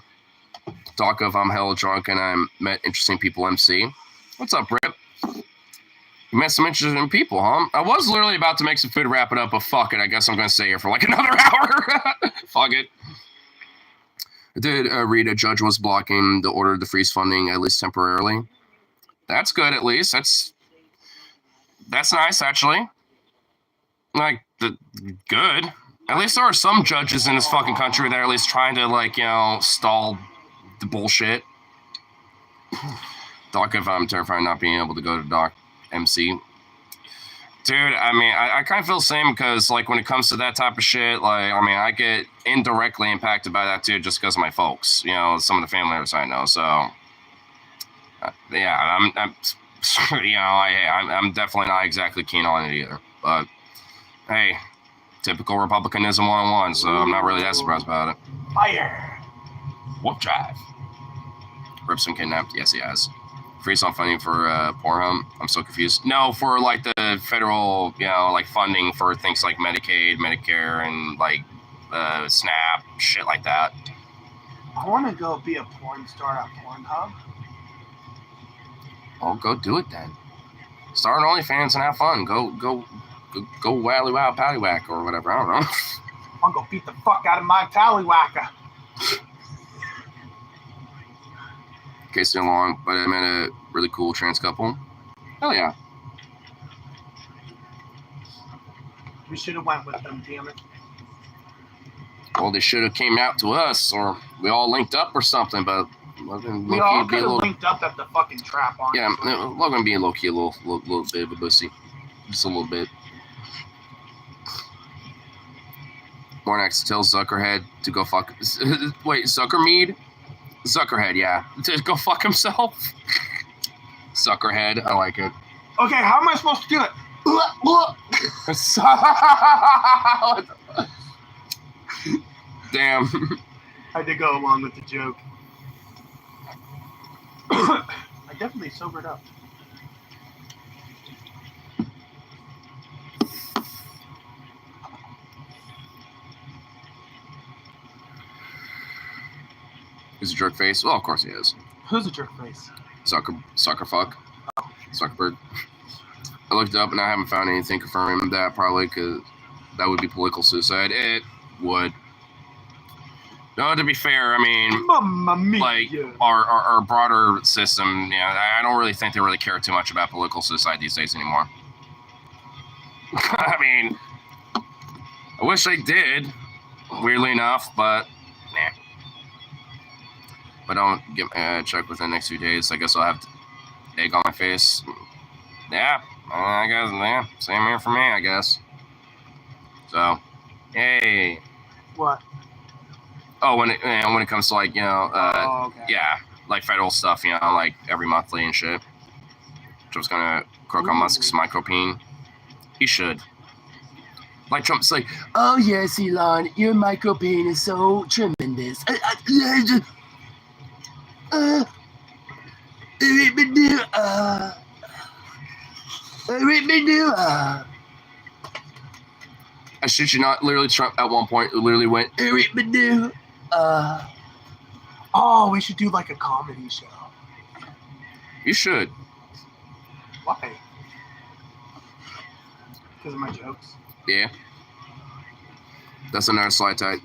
Talk of I'm hella drunk and I met interesting people. MC, what's up, Rip? You met some interesting people, huh? I was literally about to make some food to wrap it up, but fuck it. I guess I'm gonna stay here for another hour. Fuck it. I did read a judge was blocking the order to freeze funding, at least temporarily. That's good, at least. That's nice, actually. Good. At least there are some judges in this fucking country that are at least trying to, stall the bullshit. Doc, if I'm terrified of not being able to go to Doc MC. Dude, I mean, I kind of feel the same because, when it comes to that type of shit, I get indirectly impacted by that, too, just because of my folks, some of the family members I know. So, yeah, I'm definitely not exactly keen on it either. But, hey, typical Republicanism 101, so I'm not really that surprised about it. Fire! Whoop drive. Ripson kidnapped? Yes, he has. Freeze on funding for Pornhub? I'm so confused. No, for the federal, funding for things like Medicaid, Medicare, and SNAP, shit like that. I want to go be a porn star at Pornhub. Oh, go do it then. Start an OnlyFans and have fun. Go wally wow patty whack or whatever. I don't know. I'm gonna beat the fuck out of my tallywhacker. Case too long, but I met a really cool trans couple. Hell yeah. We should have went with them, damn it. Well, they should have came out to us, or we all linked up or something. But Logan, We all could have linked up at the fucking trap, honestly. yeah, Logan being low key, a little bit of a pussy, just a little bit. Mornax tells Zuckerhead to go fuck. Wait, Zuckermead? Zuckerhead, yeah, to go fuck himself. Suckerhead, I like it. Okay, how am I supposed to do it? Damn. I did go along with the joke. I definitely sobered up. He's a jerk face. Well, of course he is. Who's a jerk face? Sucker fuck. Zuckerberg. I looked up and I haven't found anything confirming that, probably because that would be political suicide. It would. No, to be fair, I mean, Mamma mia. like our broader system, I don't really think they really care too much about political suicide these days anymore. I mean, I wish they did, weirdly enough, but nah. If I don't get check within the next few days, I guess I'll have egg on my face. Yeah, I guess, yeah, same here for me, I guess. So, yay. What? Oh, when it comes to like, Okay. yeah, like federal stuff, like every monthly and shit. Trump's gonna croak on Musk's micropene. He should. Like Trump's like, oh yes, Elon, your micropene is so tremendous. I shit you not, literally Trump at one point literally went, Oh, we should do like a comedy show. you should. Why? Because of my jokes. Yeah. That's another slide type.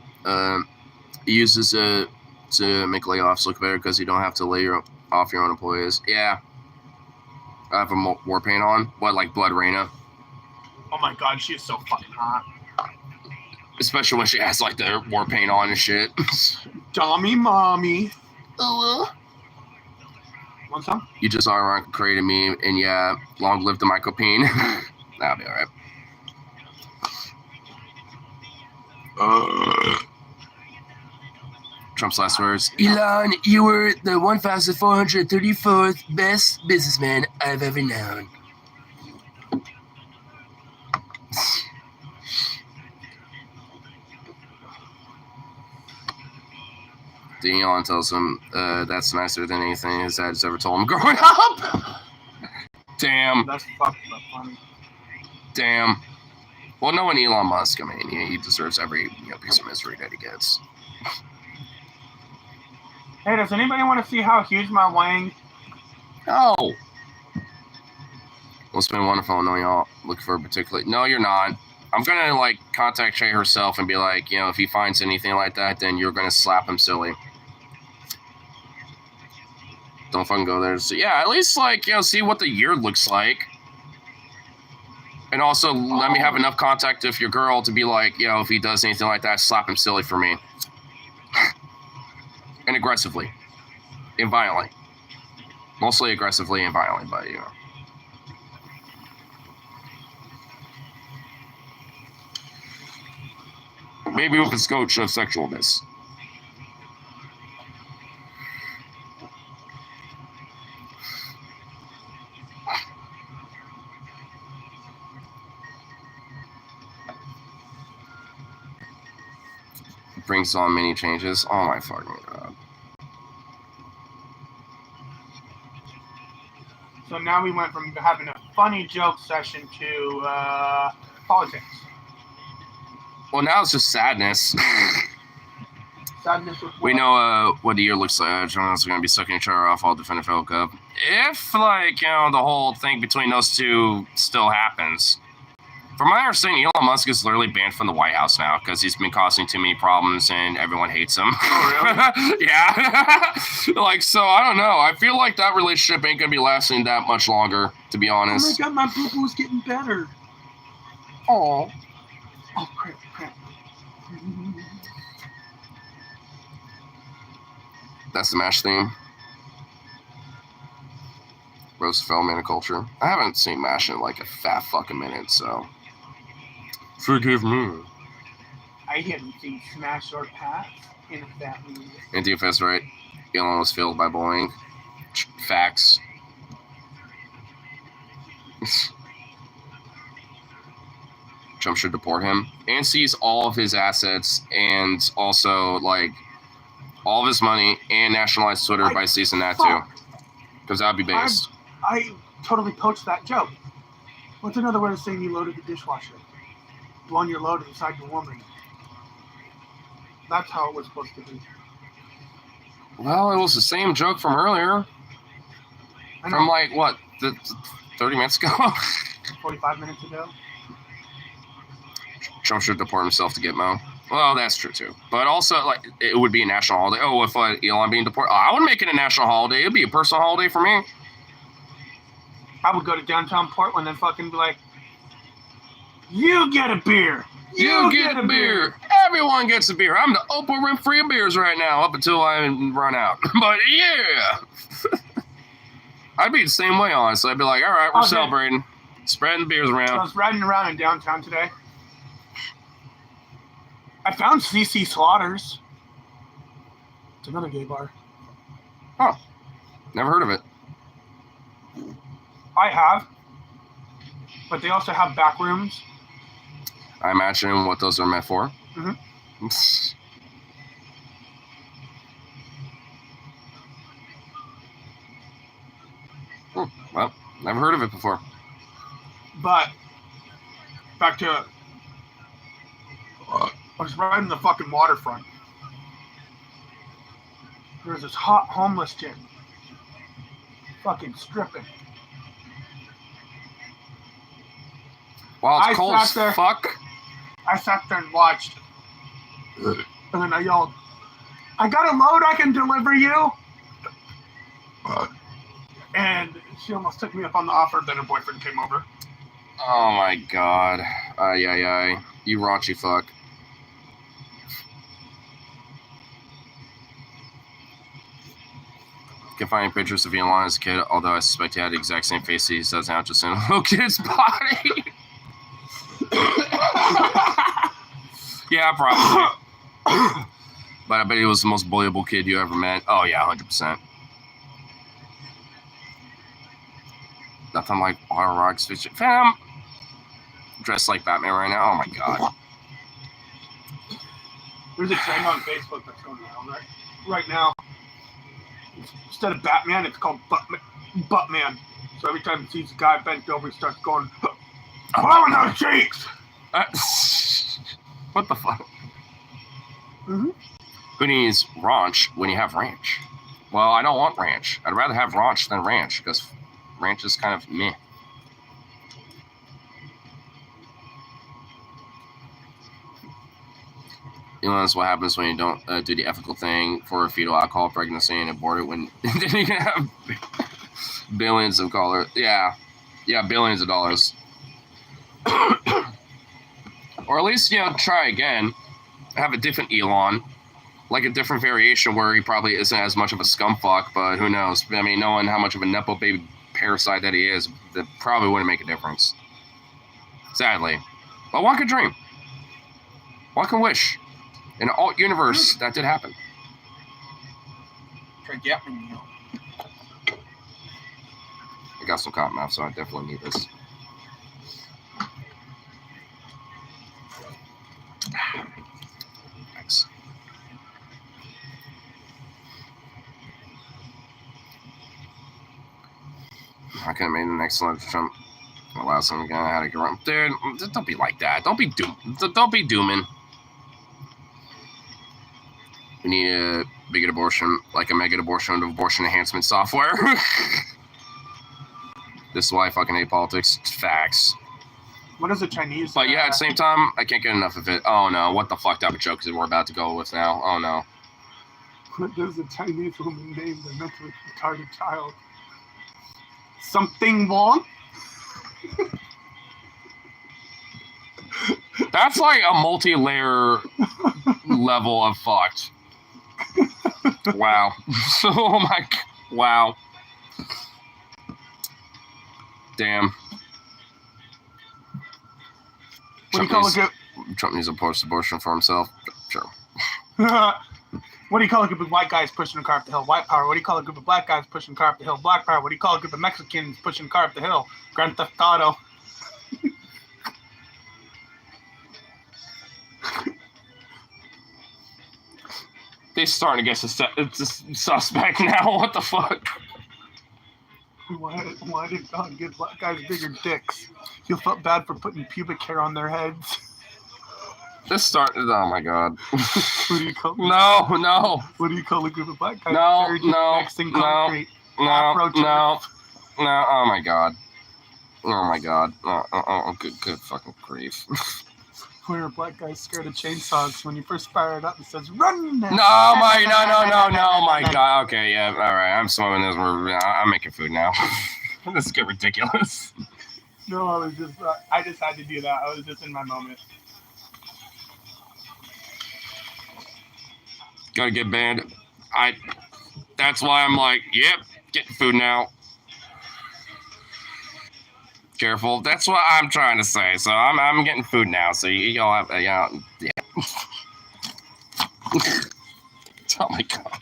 He uses to make layoffs look better because you don't have to lay off your own employees. Yeah. I have a war paint on. What, like Blood Raina? Oh my god, she is so fucking hot. Especially when she has like the war paint on and shit. Dummy mommy. Oh, Want some? you just ironically created a meme, and yeah, long live the micropene. That'll be alright. Trump's last words. Elon, you were the 1,434th best businessman I've ever known. Elon tells him that's nicer than anything his dad's ever told him growing up. Damn. That's fucked up funny. Damn. Well, knowing Elon Musk, I mean, he deserves every piece of misery that he gets. Hey, does anybody want to see how huge my wang? Oh. Well, it's been wonderful knowing y'all. Looking for a particular. No, you're not. I'm gonna like contact Shay herself and be like, if he finds anything like that, then you're gonna slap him silly. Don't fucking go there. So yeah, at least like see what the year looks like. And also let me have enough contact with your girl to be like, if he does anything like that, slap him silly for me. And aggressively. And violently. Mostly aggressively and violently, but maybe with a scotch of sexualness. Brings on many changes. Oh my fucking god. So now we went from having a funny joke session to politics. Well, now it's just sadness. Sadness with We what? know what the year looks like. Jonas are going to be sucking each other off all defend the Federal Cup. If, like, you know, the whole thing between those two still happens. From my understanding, Elon Musk is literally banned from the White House now because he's been causing too many problems and everyone hates him. Oh, really? Yeah. Like, so I don't know. I feel like that relationship ain't going to be lasting that much longer, to be Oh my honest. god, my boo-boo's getting better. Oh. Oh, crap. That's the MASH theme. Roosevelt Maniculture. I haven't seen MASH in like a fat fucking minute, so. Forgive me. I hadn't seen Smash or Pass in that movie. And DFS, right? Elon was failed by Boeing. Facts. Trump should deport him and seize all of his assets and also like all of his money and nationalize Twitter by seizing that too, because that'd be based. I totally poached that joke. What's another way of saying you loaded the dishwasher? Blowing your load inside your woman. That's how it was supposed to be. Well, it was the same joke from earlier, I know, from like what, 30 minutes ago. 45 minutes ago. Trump should deport himself to Gitmo. Well, that's true too. But also, like, it would be a national holiday. Oh, if Elon being deported, I would make it a national holiday. It'd be a personal holiday for me. I would go to downtown Portland and fucking be like, you get a beer. You get a beer. Everyone gets a beer. I'm the Oprah Winfrey of beers right now, up until I run out. But yeah, I'd be the same way, honestly. I'd be like, all right, we're Okay. celebrating, spreading beers I around. was riding around in downtown today. I found CC Slaughters. It's another gay bar. Never heard of it. I have. But they also have back rooms. I imagine what those are meant for. Mhm. Well, never heard of it before. But back to I was riding the fucking waterfront. There's this hot homeless chick fucking stripping. Wow, it's I cold as sat there. fuck. I sat there and watched. And then I yelled, I got a load I can deliver you. And she almost took me up on the offer. Then her boyfriend came over. Oh my god. Ay, ay, ay. You raunchy fuck. Can find pictures of Elon as a kid, although I suspect he had the exact same face he does now, just in a little kid's body. Yeah, probably. But I bet he was the most bullyable kid you ever met. Oh yeah, 100%. Nothing like Water Rocks Fiction. Fam! Dressed like Batman right now. Oh my god. There's a trend on Facebook that's going around right now. Instead of Batman, it's called Buttman. So every time he sees a guy bent over, he starts going, "Blow in those cheeks!" What the fuck? Mm-hmm. Who needs ranch when you have ranch? Well, I don't want ranch. I'd rather have ranch than ranch because ranch is kind of meh. You know, that's what happens when you don't do the ethical thing for a fetal alcohol pregnancy and abort it when then you can have billions of dollars. Yeah, billions of dollars. Or at least, you know, try again. Have a different Elon. Like a different variation where he probably isn't as much of a scumfuck, but who knows? I mean, knowing how much of a Nepo baby parasite that he is, that probably wouldn't make a difference. Sadly. But one could dream. One can wish. In an alt universe, that did happen. Try to get me. I got some cotton mouth, so I definitely need this. Thanks. I could have made an excellent Trump. The last one again, I had to get around. Dude, don't be like that. Don't be dooming. We need a bigot abortion, like a mega abortion of abortion enhancement software. This is why I fucking hate politics. Facts. What is the Chinese? But yeah, at the same time, I can't get enough of it. Oh no, what the fuck type of joke is we're about to go with now? Oh no. There's a Chinese woman named a mentally retarded child. Something wrong? That's like a multi-layer level of fucked. Wow. Oh my. Wow. Damn. What do you call a good? Trump needs a post-abortion for himself. Sure. What do you call a group of white guys pushing a car up the hill? White power. What do you call a group of black guys pushing a car up the hill? Black power. What do you call a group of Mexicans pushing a car up the hill? Grand Theft Auto. They're starting to get suspect now. What the fuck? Why did God give black guys bigger dicks? You felt bad for putting pubic hair on their heads. This started. Oh my god. What do you call? No. What do you call a group of black guys? No, buried no, next in no. concrete? No. Afro-turf. No. Oh my god. Oh my god. Oh, good fucking grief. Where are black guys scared of chainsaws? When you first fire it up, it says "run." No, my god. Okay, yeah, all right. I'm swimming this. I'm making food now. This is getting ridiculous. No, I just had to do that. I was just in my moment. Gotta get banned. That's why I'm like, yep, getting food now. Careful. That's what I'm trying to say. So I'm getting food now. So y'all have yeah. Oh my god.